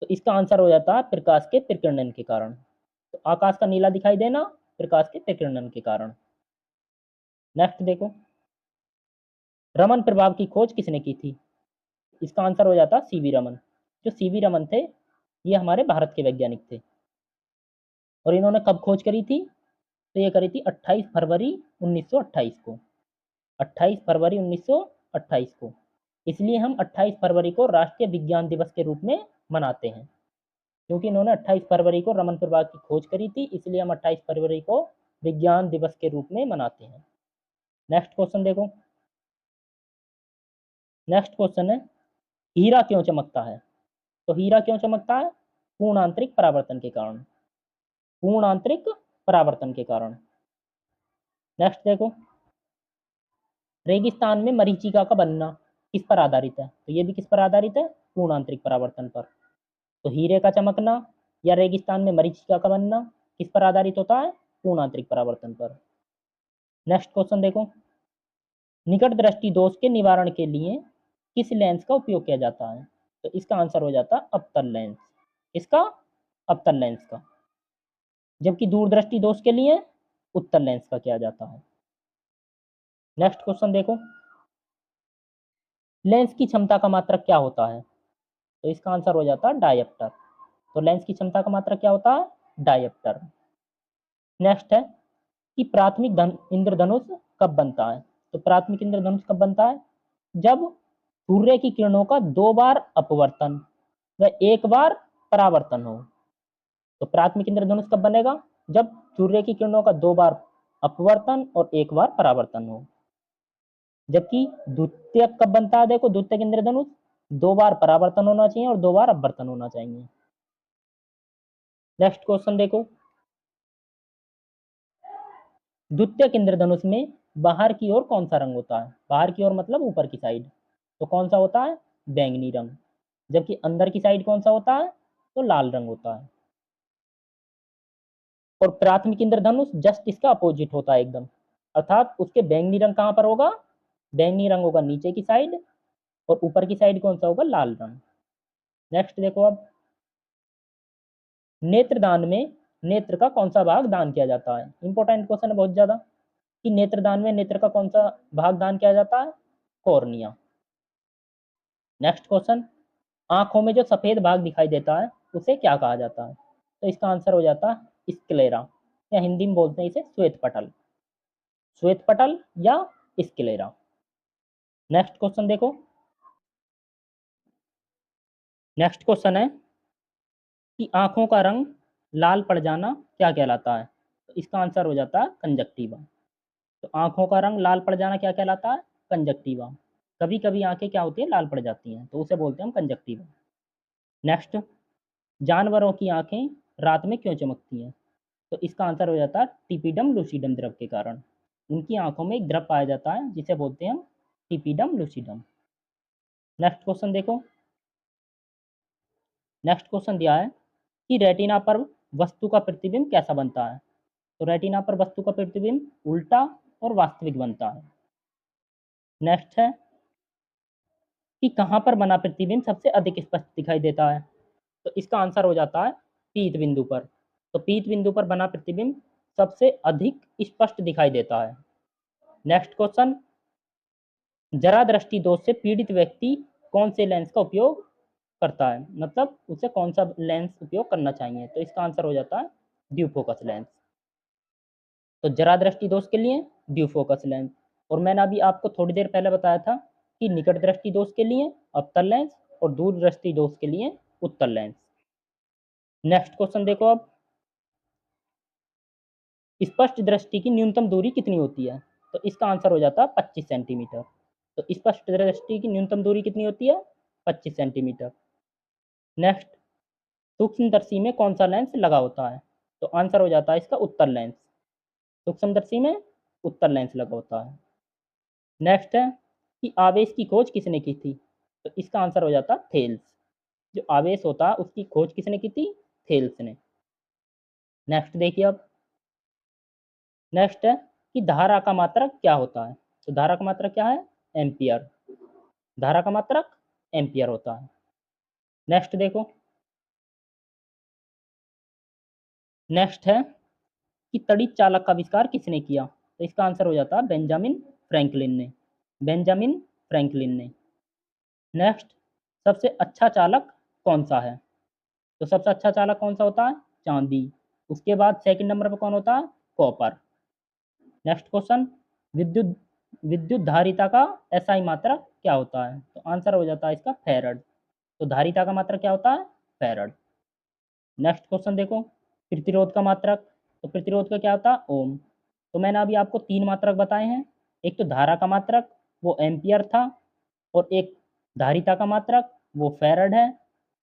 तो इसका आंसर हो जाता है प्रकाश के प्रकीर्णन के कारण। तो आकाश का नीला दिखाई देना प्रकाश के प्रकीर्णन के कारण। नेक्स्ट देखो, रमन प्रभाव की खोज किसने की थी? इसका आंसर हो जाता सीवी रमन। जो सीवी रमन थे ये हमारे भारत के वैज्ञानिक थे। और इन्होंने कब खोज करी थी? तो ये करी थी 28 फरवरी 1928 को। 28 फरवरी 1928 को। इसलिए हम 28 फरवरी को राष्ट्रीय विज्ञान दिवस के रूप में मनाते हैं, क्योंकि इन्होंने 28 फरवरी को रमन प्रभाव की खोज करी थी, इसलिए हम 28 फरवरी को विज्ञान दिवस के रूप में मनाते हैं। नेक्स्ट क्वेश्चन देखो, नेक्स्ट क्वेश्चन है हीरा क्यों चमकता है? तो हीरा क्यों चमकता है? पूर्ण आंतरिक परावर्तन के कारण। पूर्ण आंतरिक परावर्तन के कारण। नेक्स्ट देखो, रेगिस्तान में मरीचिका का बनना किस पर आधारित है? तो ये भी किस पर आधारित है? पूर्ण आंतरिक परावर्तन पर। तो हीरे का चमकना या रेगिस्तान में मरीचिका का बनना किस पर आधारित होता है? पूर्ण आंतरिक परावर्तन पर। नेक्स्ट क्वेश्चन देखो, निकट दृष्टि दोष के निवारण के लिए किस लेंस का उपयोग किया जाता है? तो इसका आंसर हो जाता है अवतल लेंस। इसका अवतल लेंस का। जबकि दूरदृष्टि दोष के लिए उत्तल लेंस का किया जाता है। नेक्स्ट क्वेश्चन देखो, लेंस की क्षमता का मात्रक क्या होता है? तो इसका आंसर हो जाता है डायप्टर। तो लेंस की क्षमता का मात्रक क्या होता है? डायप्टर। नेक्स्ट है कि प्राथमिक इंद्रधनुष कब बनता है? तो प्राथमिक इंद्रधनुष कब बनता है? जब सूर्य की किरणों का 2 बार अपवर्तन व 1 बार परावर्तन हो। तो प्राथमिक इंद्रधनुष कब बनेगा? जब सूर्य की किरणों का 2 बार अपवर्तन और एक बार परावर्तन हो। जबकि द्वितीयक कब बनता है, देखो द्वितीयक इंद्रधनुष 2 बार परावर्तन होना चाहिए और 2 बार अपवर्तन होना चाहिए। नेक्स्ट क्वेश्चन देखो, द्वितीयक इंद्रधनुष में बाहर की ओर कौन सा रंग होता है? बाहर की ओर मतलब ऊपर की साइड, तो कौन सा होता है? बैंगनी रंग। जबकि अंदर की साइड कौन सा होता है? तो लाल रंग होता है। और प्राथमिक इंद्रधनुष जस्ट इसका अपोजिट होता है एकदम, अर्थात उसके बैंगनी रंग कहाँ पर होगा? बैंगनी रंग होगा नीचे की साइड, और ऊपर की साइड कौन सा होगा? लाल रंग। नेक्स्ट देखो, अब नेत्रदान में नेत्र का कौन सा भाग दान किया जाता है? इंपॉर्टेंट क्वेश्चन है बहुत ज्यादा, कि नेत्रदान में नेत्र का कौन सा भाग दान किया जाता है? कॉर्निया। नेक्स्ट क्वेश्चन, आंखों में जो सफेद भाग दिखाई देता है उसे क्या कहा जाता है? तो इसका आंसर हो जाता है स्क्लेरा, या हिंदी में बोलते हैं इसे श्वेत पटल। श्वेत पटल या स्क्लेरा। नेक्स्ट क्वेश्चन देखो, नेक्स्ट क्वेश्चन है कि आंखों का रंग लाल पड़ जाना क्या कहलाता है? तो इसका आंसर हो जाता है कंजक्टिवा। तो आंखों का रंग लाल पड़ जाना क्या कहलाता है? कंजक्टिवा। कभी कभी आंखें क्या होती है? लाल पड़ जाती हैं, तो उसे बोलते हैं हम कंजक्टिवा। नेक्स्ट, जानवरों की आंखें रात में क्यों चमकती हैं? तो इसका आंसर हो जाता है टिपिडम लूसीडम द्रव के कारण। उनकी आंखों में एक द्रव पाया जाता है जिसे बोलते हैं हम टिपिडम लूसीडम। नेक्स्ट क्वेश्चन देखो, नेक्स्ट क्वेश्चन दिया है कि रेटिना पर वस्तु का प्रतिबिंब कैसा बनता है? तो रेटिना पर वस्तु का प्रतिबिंब उल्टा और वास्तविक बनता है। नेक्स्ट है कि कहाँ पर बना प्रतिबिंब सबसे अधिक स्पष्ट दिखाई देता है? तो इसका आंसर हो जाता है पीत बिंदु पर। तो पीत बिंदु पर बना प्रतिबिंब सबसे अधिक स्पष्ट दिखाई देता है। नेक्स्ट क्वेश्चन, जरा दृष्टि दोष से पीड़ित व्यक्ति कौन से लेंस का उपयोग करता है? मतलब उसे कौन सा लेंस उपयोग करना चाहिए? तो इसका आंसर हो जाता है ड्यूफोकस लेंस। तो जरा दृष्टि दोष के लिए ड्यूफोकस लेंस, और मैंने अभी आपको थोड़ी देर पहले बताया था कि निकट दृष्टि दोष के लिए अवतल लेंस और दूर दृष्टि दोष के लिए उत्तल लेंस। नेक्स्ट क्वेश्चन देखो, अब स्पष्ट दृष्टि की न्यूनतम दूरी कितनी होती है? तो इसका आंसर हो जाता है 25 सेंटीमीटर। तो स्पष्ट दृष्टि की न्यूनतम दूरी कितनी होती है? 25 सेंटीमीटर। नेक्स्ट, सूक्ष्मदर्शी में कौन सा लेंस लगा होता है? तो आंसर हो जाता है इसका उत्तल लेंस। सूक्ष्मदर्शी में उत्तल लेंस लगा होता है। नेक्स्ट है कि आवेश की खोज किसने की थी? तो इसका आंसर हो जाता है थेल्स। जो आवेश होता है उसकी खोज किसने की थी? थेल्स ने। नेक्स्ट देखिए, अब नेक्स्ट है कि धारा का मात्रक क्या होता है? तो धारा का मात्रक क्या है? एम्पियर। धारा का मात्रक एम्पियर होता है। नेक्स्ट देखो, नेक्स्ट है कि तड़ित चालक का आविष्कार किसने किया? तो इसका आंसर हो जाता है बेंजामिन फ्रैंकलिन ने। बेंजामिन फ्रैंकलिन ने। नेक्स्ट, सबसे अच्छा चालक कौन सा है? तो सबसे अच्छा चालक कौन सा होता है? चांदी। उसके बाद सेकंड नंबर पर कौन होता है? कॉपर। नेक्स्ट क्वेश्चन, विद्युत विद्युत धारिता का एसआई मात्रक क्या होता है? तो आंसर हो जाता है इसका फैरड। तो धारिता का मात्रक क्या होता है? फैरड। नेक्स्ट क्वेश्चन देखो, प्रतिरोध का मात्रक। तो प्रतिरोध का क्या होता है? ओम। तो मैंने अभी आपको 3 मात्रक बताए हैं। एक तो धारा का मात्रक, वो एम्पियर था, और एक धारिता का मात्रक, वो फैरड है,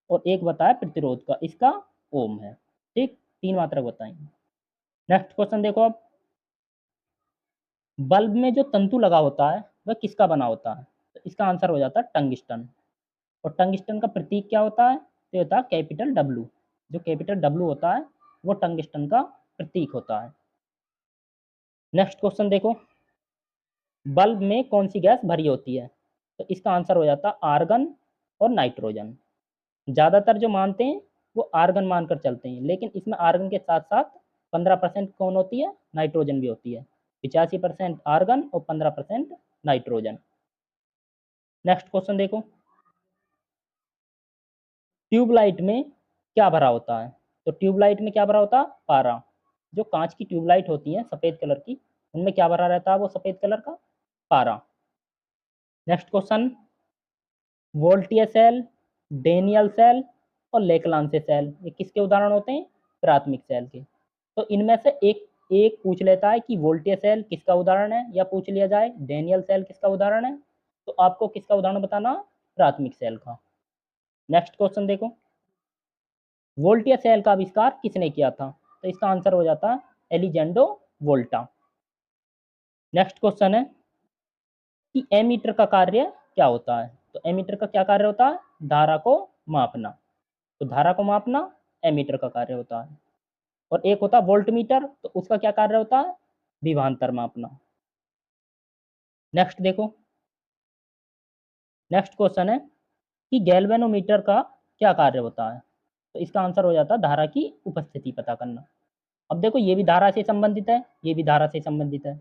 और एक बताया प्रतिरोध का, इसका ओम है। ठीक, 3 मात्रक बताएंगे। नेक्स्ट क्वेश्चन देखो, अब बल्ब में जो तंतु लगा होता है वह किसका बना होता है? तो इसका आंसर हो जाता है टंगस्टन। और टंगस्टन का प्रतीक क्या होता है? तो होता है कैपिटल डब्ल्यू। जो कैपिटल डब्ल्यू होता है वो टंगस्टन का प्रतीक होता है। नेक्स्ट क्वेश्चन देखो, बल्ब में कौन सी गैस भरी होती है? तो इसका आंसर हो जाता है आर्गन और नाइट्रोजन। ज़्यादातर जो मानते हैं वो आर्गन मानकर चलते हैं, लेकिन इसमें आर्गन के साथ साथ 15% कौन होती है? नाइट्रोजन भी होती है। 85% आर्गन और 15% नाइट्रोजन। नेक्स्ट क्वेश्चन देखो, ट्यूबलाइट में क्या भरा होता है? तो ट्यूबलाइट में क्या भरा होता है? पारा। जो कांच की ट्यूबलाइट होती है सफ़ेद कलर की, उनमें क्या भरा रहता है? वो सफ़ेद कलर का पारा। Next question, voltaic cell, Daniell cell और लेकलांसे सेल, ये किसके उदाहरण होते हैं? प्राथमिक सेल के। तो इनमें से एक एक पूछ लेता है कि वोल्टेज सेल किसका उदाहरण है, या पूछ लिया जाए डेनियल सेल किसका उदाहरण है, तो आपको किसका उदाहरण बताना, प्राथमिक सेल का। नेक्स्ट क्वेश्चन देखो, वोल्टेज सेल का आविष्कार किसने किया था, तो इसका आंसर हो जाता है एलिजेंड्रो वोल्टा। नेक्स्ट क्वेश्चन है कि एमीटर का कार्य क्या होता है, तो एमीटर का क्या कार्य होता है, धारा को मापना। तो धारा को मापना एमीटर का कार्य होता है। और एक होता है वोल्टमीटर, तो उसका क्या कार्य होता है, विभवांतर मापना। नेक्स्ट देखो, नेक्स्ट क्वेश्चन है कि गैल्वेनोमीटर का क्या कार्य होता है, तो इसका आंसर हो जाता है धारा की उपस्थिति पता करना। अब देखो, ये भी धारा से संबंधित है, ये भी धारा से संबंधित है।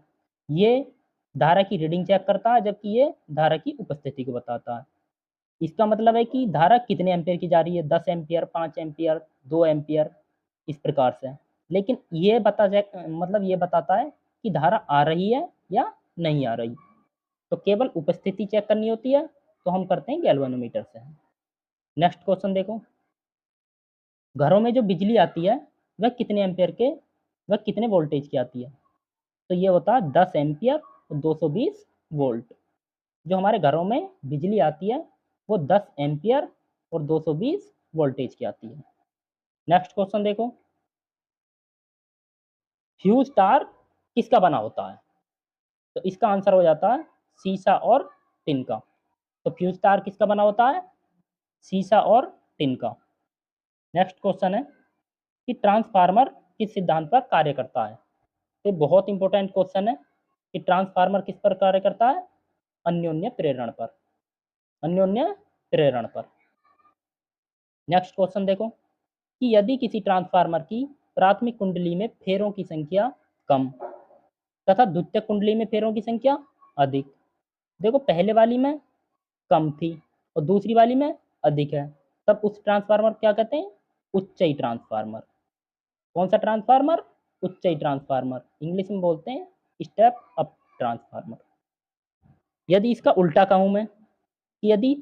ये धारा की रीडिंग चेक करता है, जबकि ये धारा की उपस्थिति को बताता है। इसका मतलब है कि धारा कितने एम्पियर की जा रही है, 10 एम्पियर, 5 एम्पियर, 2 एम्पियर, इस प्रकार से। लेकिन ये मतलब ये बताता है कि धारा आ रही है या नहीं आ रही। तो केवल उपस्थिति चेक करनी होती है, तो हम करते हैं गैल्वेनोमीटर से। नेक्स्ट क्वेश्चन देखो, घरों में जो बिजली आती है वह कितने एम्पियर के, वह कितने वोल्टेज की आती है, तो ये होता है 10 एम्पियर और 220 वोल्ट। जो हमारे घरों में बिजली आती है वो 10 एम्पियर और 220 वोल्टेज की आती है। नेक्स्ट क्वेश्चन देखो, फ्यूज तार किसका बना होता है, तो इसका आंसर हो जाता है शीशा और टिन का। तो फ्यूज तार किसका बना होता है, शीशा और टिन का। नेक्स्ट क्वेश्चन है कि ट्रांसफार्मर किस सिद्धांत पर कार्य करता है, तो बहुत इंपॉर्टेंट क्वेश्चन है कि ट्रांसफार्मर किस पर कार्य करता है, अन्योन्य प्रेरण पर, अन्योन्य प्रेरण पर। नेक्स्ट क्वेश्चन देखो कि यदि किसी ट्रांसफार्मर की प्राथमिक कुंडली में फेरों की संख्या कम तथा द्वितीयक कुंडली में फेरों की संख्या अधिक, देखो पहले वाली में कम थी और दूसरी वाली में अधिक है, तब उस ट्रांसफार्मर क्या कहते हैं, उच्चई ट्रांसफार्मर। कौन सा ट्रांसफार्मर, उच्चई ट्रांसफार्मर, इंग्लिश में बोलते हैं स्टेप अप ट्रांसफार्मर। यदि इसका उल्टा कहूं मैं, कि यदि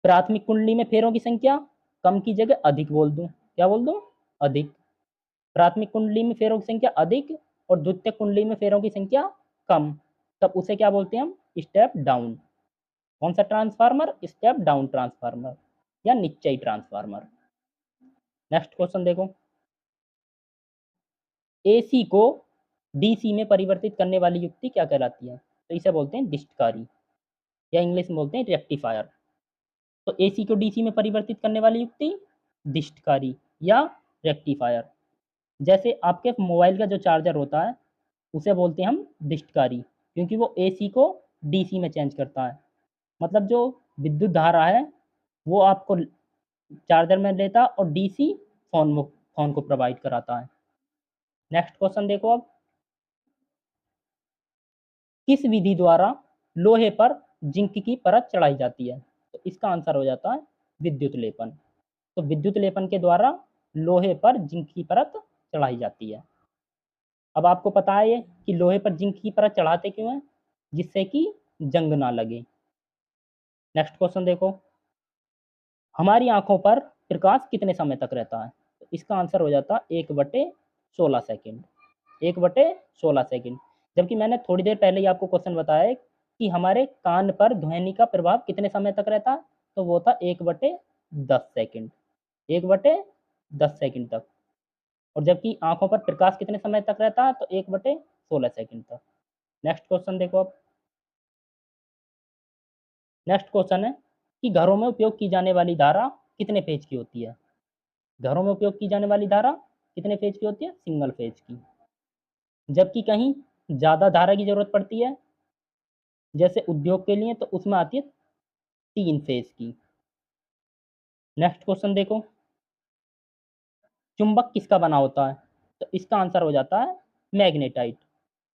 प्राथमिक कुंडली में फेरों की संख्या कम की जगह अधिक बोल दूं, क्या बोल दूं, अधिक। प्राथमिक कुंडली में फेरों की संख्या अधिक और द्वितीय कुंडली में फेरों की संख्या कम, तब उसे क्या बोलते हैं हम, स्टेप डाउन। कौन सा ट्रांसफार्मर, स्टेप डाउन ट्रांसफार्मर या निश्चयी ट्रांसफार्मर। नेक्स्ट क्वेश्चन देखो, एसी को डीसी में परिवर्तित करने वाली युक्ति क्या कहलाती है, तो इसे बोलते हैं डिस्टकारी, या इंग्लिश में बोलते हैं रेक्टिफायर। तो एसी को डीसी में परिवर्तित करने वाली युक्ति डिस्टकारी या रेक्टिफायर। जैसे आपके मोबाइल का जो चार्जर होता है उसे बोलते हैं हम डिस्टकारी, क्योंकि वो एसी को डीसी में चेंज करता है। मतलब जो विद्युत धारा है वो आपको चार्जर में लेता और डीसी फोन को प्रोवाइड कराता है। नेक्स्ट क्वेश्चन देखो, अब किस विधि द्वारा लोहे पर जिंक की परत चढ़ाई जाती है, तो इसका आंसर हो जाता है विद्युत लेपन। तो विद्युत लेपन के द्वारा लोहे पर जिंक की परत चढ़ाई जाती है। अब आपको पता है ये कि लोहे पर जिंक की परत चढ़ाते क्यों हैं, जिससे कि जंग ना लगे। नेक्स्ट क्वेश्चन देखो, हमारी आंखों पर प्रकाश कितने समय तक रहता है, तो इसका आंसर हो जाता है 1/16 सेकेंड, 1/16 सेकेंड। जबकि मैंने थोड़ी देर पहले ही आपको क्वेश्चन बताया है कि हमारे कान पर ध्वनि का प्रभाव कितने समय तक रहता है, तो वो था 1/10 सेकेंड, 1/10 सेकेंड तक। और जबकि आंखों पर प्रकाश कितने समय तक रहता है, तो 1/16 सेकेंड तक। नेक्स्ट क्वेश्चन देखो, अब नेक्स्ट क्वेश्चन है कि घरों में उपयोग की जाने वाली धारा कितने फेज की होती है, घरों में उपयोग की जाने वाली धारा कितने फेज की होती है, सिंगल फेज की। जबकि कहीं ज़्यादा धारा की जरूरत पड़ती है, जैसे उद्योग के लिए, तो उसमें आती है 3 फेज की। नेक्स्ट क्वेश्चन देखो, चुंबक किसका बना होता है, तो इसका आंसर हो जाता है मैग्नेटाइट।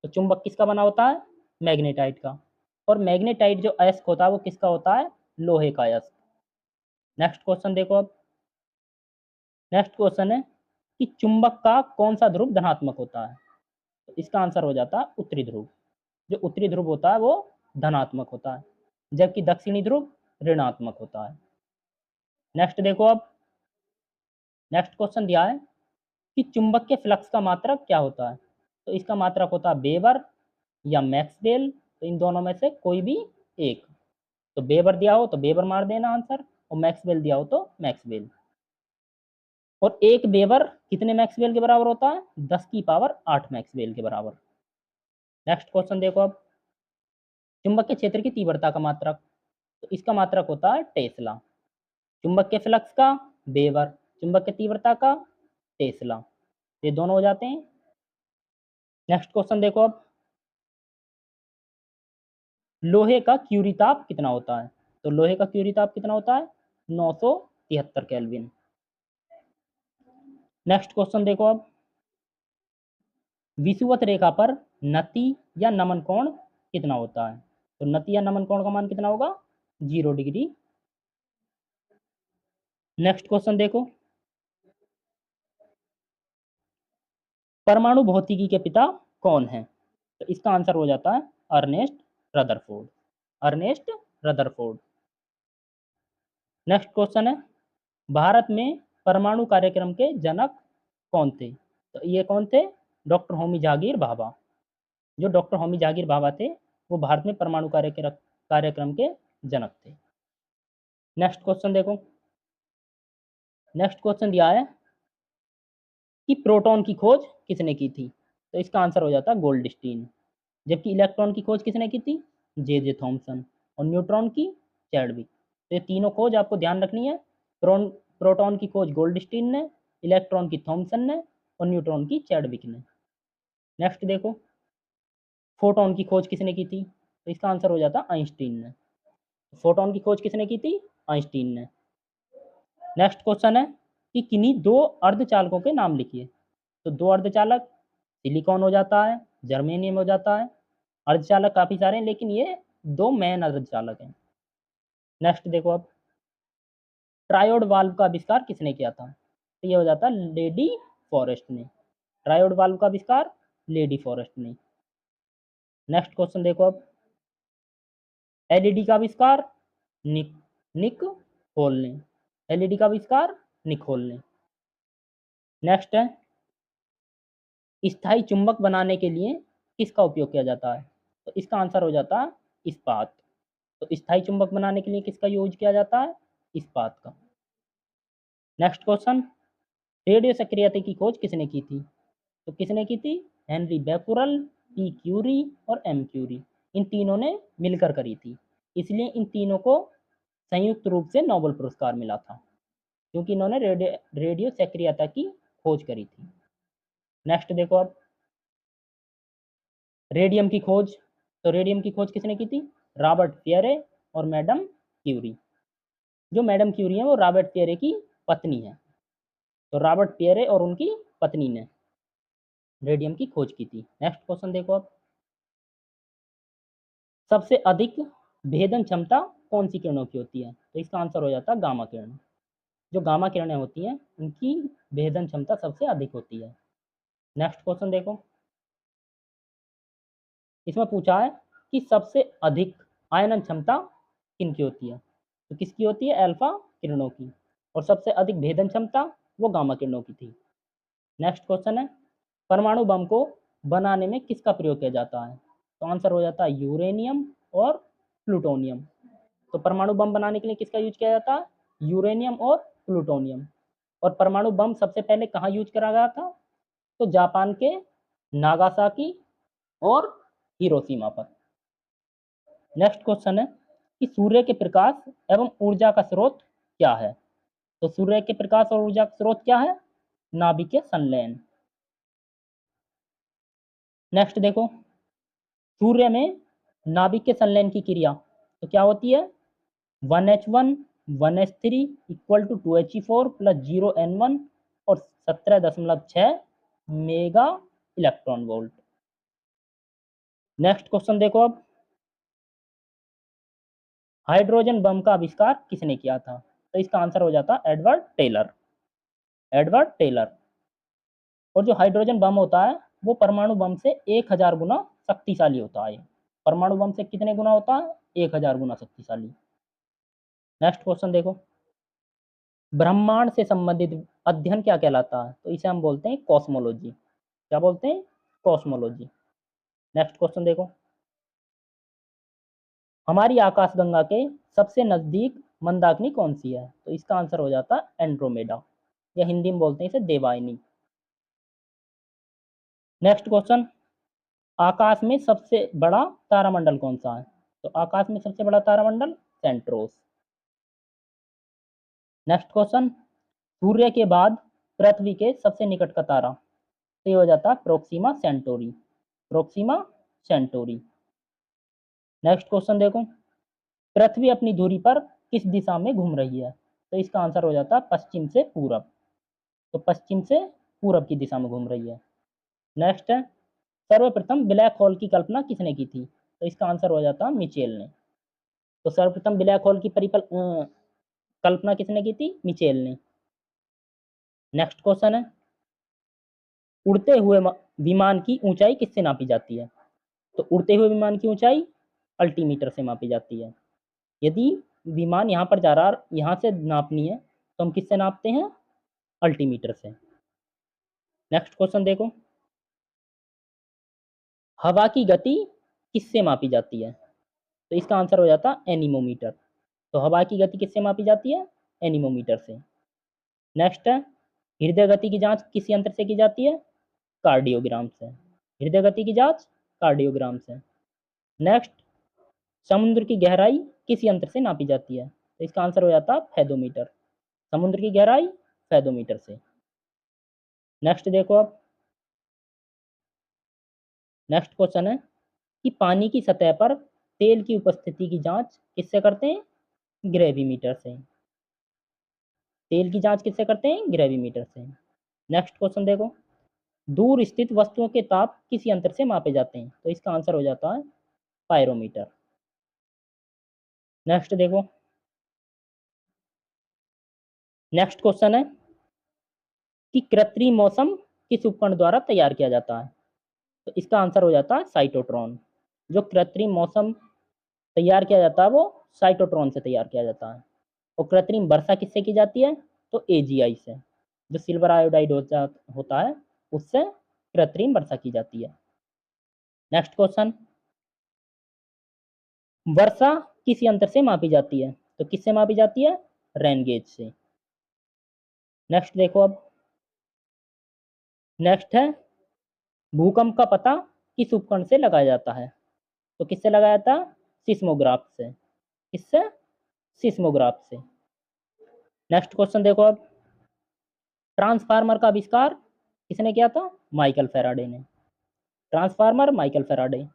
तो चुंबक किसका बना होता है, मैग्नेटाइट का। और मैग्नेटाइट जो अयस्क होता है वो किसका होता है, लोहे का अयस्क। नेक्स्ट क्वेश्चन देखो, अब नेक्स्ट क्वेश्चन है कि चुंबक का कौन सा ध्रुव धनात्मक होता है, तो इसका आंसर हो जाता है उत्तरी ध्रुव। जो उत्तरी ध्रुव होता है वो धनात्मक होता है, जबकि दक्षिणी ध्रुव ऋणात्मक होता है। नेक्स्ट देखो, अब नेक्स्ट क्वेश्चन दिया है कि चुंबक के फ्लक्स का मात्रक क्या होता है, तो इसका मात्रक होता है वेबर या मैक्सवेल, तो इन दोनों में से कोई भी एक। तो वेबर दिया हो तो वेबर मार देना आंसर, और मैक्सवेल दिया हो तो मैक्सवेल। और एक वेबर कितने मैक्सवेल के बराबर होता है? 10 की पावर 8 मैक्सवेल के बराबर। नेक्स्ट क्वेश्चन देखो अब, चुंबक के क्षेत्र की तीव्रता का मात्रक, तो इसका मात्रक होता है टेस्ला। चुंबक के फ्लक्स का वेबर, चुंबक की तीव्रता का टेस्ला, ये दोनों हो जाते हैं। नेक्स्ट क्वेश्चन देखो अब, लोहे का क्यूरी ताप कितना होता है? तो लोहे का क्यूरी ताप कितना होता है? 973 केल्विन। नेक्स्ट क्वेश्चन देखो अब, विषुवत रेखा पर नति या नमन कोण कितना होता है? तो नति या नमन कोण का मान कितना होगा? 0 डिग्री। नेक्स्ट क्वेश्चन देखो, परमाणु भौतिकी के पिता कौन है? तो इसका आंसर हो जाता है Ernest Rutherford. Ernest Rutherford. Next question है, भारत में परमाणु कार्यक्रम के जनक कौन थे? तो ये कौन थे? डॉक्टर होमी जहांगीर भाभा। जो डॉक्टर होमी जहांगीर भाभा थे, वो भारत में परमाणु कार्यक्रम के जनक थे। नेक्स्ट क्वेश्चन देखो, नेक्स्ट क्वेश्चन दिया है कि प्रोटॉन की खोज किसने की थी? तो इसका आंसर हो जाता है गोल्डस्टीन। जबकि इलेक्ट्रॉन की खोज किसने की थी? J Thomson. और न्यूट्रॉन की चैडविक। तो ये तीनों खोज आपको ध्यान रखनी है। प्रोटॉन की खोज गोल्डस्टीन ने, इलेक्ट्रॉन की थॉमसन ने, और न्यूट्रॉन की चैडविक ने। नेक्स्ट देखो, फोटोन की खोज किसने की थी? तो इसका आंसर हो जाता आइंस्टीन ने। फोटोन की खोज किसने की थी? आइंस्टीन ने। नेक्स्ट क्वेश्चन है कि किन्हीं दो अर्धचालकों के नाम लिखिए। तो दो अर्धचालक, सिलिकॉन हो जाता है, जर्मेनियम हो जाता है। अर्धचालक काफी सारे हैं, लेकिन ये दो मेन अर्धचालक हैं। नेक्स्ट देखो अब, ट्रायोड वाल्व का आविष्कार किसने किया था? तो ये हो जाता है लेडी फॉरेस्ट ने। ट्रायोड वाल्व का आविष्कार लेडी फॉरेस्ट ने। नेक्स्ट क्वेश्चन देखो अब, एलईडी का आविष्कार निक निक होल ने। एलईडी का आविष्कार निक होल ने। नेक्स्ट है, स्थायी चुंबक बनाने के लिए किसका उपयोग किया जाता है? तो इसका आंसर हो जाता है इस्पात। तो स्थायी चुंबक बनाने के लिए किसका यूज किया जाता है? इस्पात का। नेक्स्ट क्वेश्चन, रेडियो सक्रियता की खोज किसने की थी? तो किसने की थी? हेनरी बैकुरल, पी क्यूरी और एम क्यूरी। इन तीनों ने मिलकर करी थी, इसलिए इन तीनों को संयुक्त रूप से नोबेल पुरस्कार मिला था, क्योंकि इन्होंने रेडियो सक्रियता की खोज करी थी। नेक्स्ट देखो अब, रेडियम की खोज। तो रेडियम की खोज किसने की थी? रॉबर्ट पियरे और मैडम क्यूरी। जो मैडम क्यूरी है वो रॉबर्ट पियरे की पत्नी है। तो रॉबर्ट पियरे और उनकी पत्नी ने रेडियम की खोज की थी। नेक्स्ट क्वेश्चन देखो अब, सबसे अधिक भेदन क्षमता कौन सी किरणों की होती है? तो इसका आंसर हो जाता है गामा किरण। जो गामा किरणें होती हैं उनकी भेदन क्षमता सबसे अधिक होती है। नेक्स्ट क्वेश्चन देखो, इसमें पूछा है कि सबसे अधिक आयनन क्षमता किनकी होती है? तो किसकी होती है? अल्फा किरणों की। और सबसे अधिक भेदन क्षमता वो गामा किरणों की थी। नेक्स्ट क्वेश्चन है, परमाणु बम को बनाने में किसका प्रयोग किया जाता है? तो आंसर हो जाता है यूरेनियम और प्लूटोनियम। तो परमाणु बम बनाने के लिए किसका यूज किया जाता है? यूरेनियम और प्लूटोनियम। और परमाणु बम सबसे पहले कहाँ यूज करा गया था? तो जापान के नागासाकी और हिरोशिमा पर। नेक्स्ट क्वेश्चन है कि सूर्य के प्रकाश एवं ऊर्जा का स्रोत क्या है? तो सूर्य के प्रकाश और ऊर्जा का स्रोत क्या है? नाभिकीय संलयन। नेक्स्ट देखो, सूर्य में नाभिकीय संलयन की क्रिया तो क्या होती है? 1H1 1H3 equal to 2He4 plus 0N1 और 17.6 mega electron volt. Next question देखो अब, हाइड्रोजन बम का आविष्कार किसने किया था? तो इसका आंसर हो जाता है एडवर्ड टेलर। Edward Teller. और जो हाइड्रोजन बम होता है वो परमाणु बम से 1000 गुना शक्तिशाली होता है। परमाणु बम से कितने गुना होता है? 1000 गुना शक्तिशाली। नेक्स्ट क्वेश्चन देखो, ब्रह्मांड से संबंधित अध्ययन क्या कहलाता है? तो इसे हम बोलते हैं कॉस्मोलॉजी। क्या बोलते हैं? कॉस्मोलॉजी। नेक्स्ट क्वेश्चन देखो, हमारी आकाशगंगा के सबसे नजदीक मंदाकिनी कौन सी है? तो इसका आंसर हो जाता है एंड्रोमेडा, या हिंदी में बोलते हैं इसे देवायनी। नेक्स्ट क्वेश्चन, आकाश में सबसे बड़ा तारामंडल कौन सा है? तो आकाश में सबसे बड़ा तारामंडल सेंट्रोस। नेक्स्ट क्वेश्चन, सूर्य के बाद पृथ्वी के सबसे निकट का तारा? तो ये हो जाता है Proxima Centauri, Proxima Centauri. Next question देखो, पृथ्वी अपनी धुरी पर किस दिशा में घूम रही है? तो इसका आंसर हो जाता है पश्चिम से पूरब, तो पश्चिम से पूरब की दिशा में घूम रही है। नेक्स्ट है, सर्वप्रथम ब्लैक होल की कल्पना किसने की थी? तो इसका आंसर हो जाता है मिचेल ने। तो सर्वप्रथम ब्लैक होल की कल्पना किसने की थी? मिचेल ने। नेक्स्ट क्वेश्चन है, उड़ते हुए विमान की ऊंचाई किससे नापी जाती है? तो उड़ते हुए विमान की ऊंचाई अल्टीमीटर से मापी जाती है। यदि विमान यहाँ पर जा रहा है, यहाँ से नापनी है, तो हम किससे नापते हैं? अल्टीमीटर से। नेक्स्ट क्वेश्चन देखो, हवा की गति किससे मापी जाती है? तो इसका आंसर हो जाता है एनीमोमीटर। तो हवा की गति किससे मापी जाती है? एनीमोमीटर से। नेक्स्ट है, हृदय गति की जांच किस यंत्र से की जाती है? कार्डियोग्राम से। हृदय गति की जांच कार्डियोग्राम से। नेक्स्ट, समुद्र की गहराई किस यंत्र से नापी जाती है? तो इसका आंसर हो जाता है फैदोमीटर। समुद्र की गहराई फैदोमीटर से। नेक्स्ट देखो अब, नेक्स्ट क्वेश्चन है कि पानी की सतह पर तेल की उपस्थिति की जांच किससे करते हैं? ग्रेविमीटर से। तेल की जांच किससे करते हैं? ग्रेविमीटर से। नेक्स्ट क्वेश्चन देखो, दूर स्थित वस्तुओं के ताप किस यंत्र से मापे जाते हैं? तो इसका आंसर हो जाता है पायरोमीटर। नेक्स्ट देखो, नेक्स्ट क्वेश्चन है कि कृत्रिम मौसम किस उपकरण द्वारा तैयार किया जाता है? तो इसका आंसर हो जाता है साइटोट्रॉन। जो कृत्रिम मौसम तैयार किया जाता है वो साइटोट्रॉन से तैयार किया जाता है। और कृत्रिम वर्षा किससे की जाती है? तो एजीआई से, जो सिल्वर आयोडाइड होता है उससे कृत्रिम वर्षा की जाती है। नेक्स्ट क्वेश्चन, वर्षा किस यंत्र से मापी जाती है? तो किससे मापी जाती है? रेन गेज से। नेक्स्ट देखो अब, नेक्स्ट है, भूकंप का पता किस उपकरण से लगाया जाता है? तो किससे लगाया जाता है? सिस्मोग्राफ से। किससे? सिस्मोग्राफ से। नेक्स्ट क्वेश्चन देखो अब, ट्रांसफार्मर का आविष्कार किसने किया था? माइकल फेराडे ने। Transformer Michael Faraday.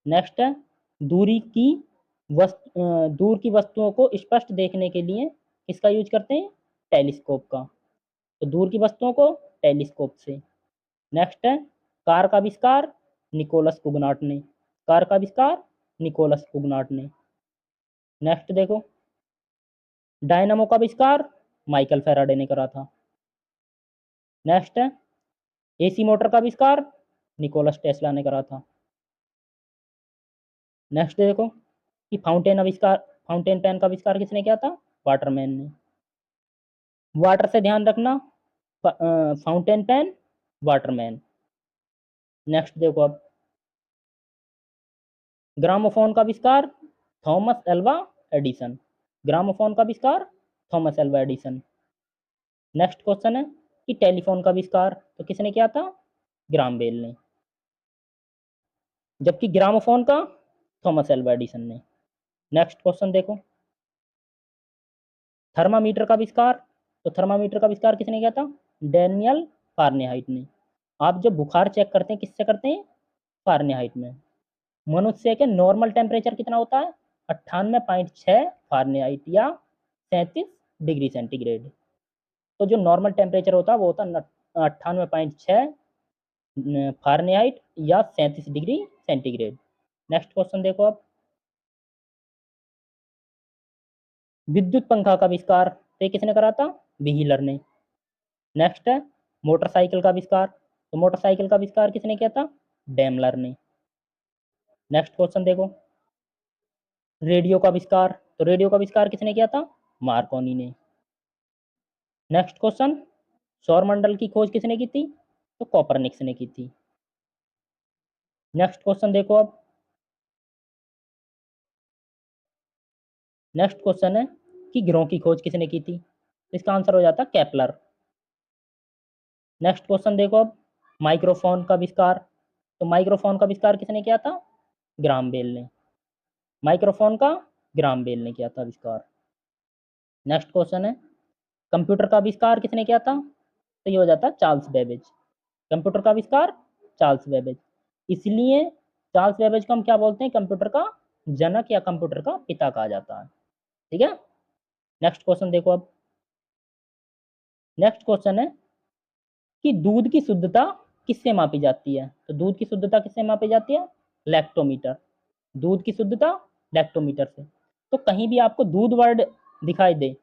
नेक्स्ट है, दूरी की दूर की वस्तुओं को स्पष्ट देखने के लिए किसका यूज करते हैं? टेलीस्कोप का। तो दूर की वस्तुओं को टेलीस्कोप से। नेक्स्ट है, कार का आविष्कार निकोलस कुगनाट ने। कार का आविष्कार निकोलस कुगनाट ने। नेक्स्ट देखो, डायनामो का आविष्कार माइकल फेराडे ने करा था। नेक्स्ट है, एसी मोटर का आविष्कार निकोलस टेस्ला ने करा था। नेक्स्ट देखो कि फाउंटेन पेन का आविष्कार किसने किया था? वाटरमैन ने। वाटर से ध्यान रखना, फाउंटेन पेन, वाटरमैन। नेक्स्ट देखो अब, ग्रामोफोन का आविष्कार थॉमस एल्वा एडिसन। ग्रामोफोन का आविष्कार Thomas Alva Edison. Next question है कि टेलीफोन का आविष्कार तो किसने किया था? ग्राम बेल ने। जबकि ग्रामोफोन का थॉमस एल्वा एडिसन ने। नेक्स्ट क्वेश्चन देखो, थर्मामीटर का आविष्कार, तो थर्मामीटर का आविष्कार किसने किया था? डैनियल फारेनहाइट ने। आप जब बुखार चेक करते हैं किससे करते हैं? फारेनहाइट में। मनुष्य के नॉर्मल टेम्परेचर कितना होता है? 98.6 फारेनहाइट या 37 डिग्री सेंटीग्रेड। तो जो नॉर्मल टेम्परेचर होता है वो होता है 98.6 फारेनहाइट या 37 डिग्री सेंटीग्रेड। नेक्स्ट क्वेश्चन देखो आप, विद्युत पंखा का आविष्कार तो किसने करा था? व्हीलर ने। नेक्स्ट है, मोटरसाइकिल का आविष्कार, तो मोटरसाइकिल का आविष्कार किसने किया था? डेमलर ने। नेक्स्ट क्वेश्चन देखो, रेडियो का आविष्कार, तो रेडियो का आविष्कार किसने किया था? मार्कोनी ने। नेक्स्ट क्वेश्चन, सौरमंडल की खोज किसने की थी? तो कॉपरनिक्स ने की थी। नेक्स्ट क्वेश्चन देखो अब। नेक्स्ट क्वेश्चन है कि ग्रहों की खोज किसने की थी? इसका आंसर हो जाता केपलर। नेक्स्ट क्वेश्चन देखो अब, माइक्रोफोन का आविष्कार। तो माइक्रोफोन का आविष्कार किसने किया था? ग्राहम बेल ने। माइक्रोफोन का ग्राहम बेल ने किया था आविष्कार। नेक्स्ट क्वेश्चन है, कंप्यूटर का आविष्कार किसने किया था? तो ये हो जाता है चार्ल्स बेबेज। कंप्यूटर का आविष्कार चार्ल्स बेबेज। इसलिए चार्ल्स बेबेज को हम क्या बोलते हैं? कंप्यूटर का जनक या कंप्यूटर का पिता कहा जाता है। ठीक है। नेक्स्ट क्वेश्चन देखो अब। नेक्स्ट क्वेश्चन है कि दूध की शुद्धता किससे मापी जाती है? तो दूध की शुद्धता किससे मापी जाती है? लैक्टोमीटर। दूध की शुद्धता लैक्टोमीटर से। तो कहीं भी आपको दूध वर्ड दिखाई दे,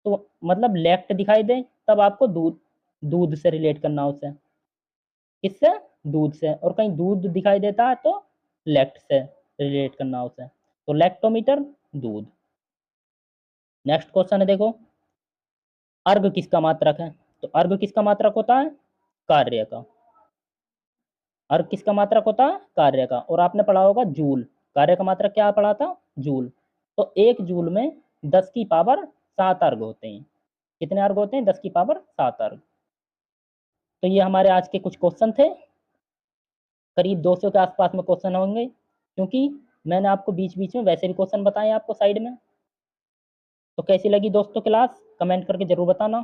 तो मतलब लैक्ट दिखाई दे, तब आपको दूध दूध से रिलेट करना है उसे। किससे? दूध से। और कहीं दूध दिखाई देता है तो लैक्ट से रिलेट करना है उसे। तो लैक्टोमीटर, दूध। नेक्स्ट क्वेश्चन है देखो, अर्घ किसका मात्रक है? तो अर्घ किसका मात्रक होता है? कार्य का। अर्घ किसका मात्रक होता है? कार्य का। और आपने पढ़ा होगा जूल। कार्य का मात्रक क्या पढ़ा था? जूल। तो एक जूल में 10 की पावर 7 अर्घ होते हैं। कितने अर्घ होते हैं? 10 की पावर 7 अर्घ। तो ये हमारे आज के कुछ क्वेश्चन थे। करीब 200 के आसपास में क्वेश्चन होंगे, क्योंकि मैंने आपको बीच बीच में वैसे भी क्वेश्चन बताए आपको साइड में। तो कैसी लगी दोस्तों क्लास? कमेंट करके जरूर बताना।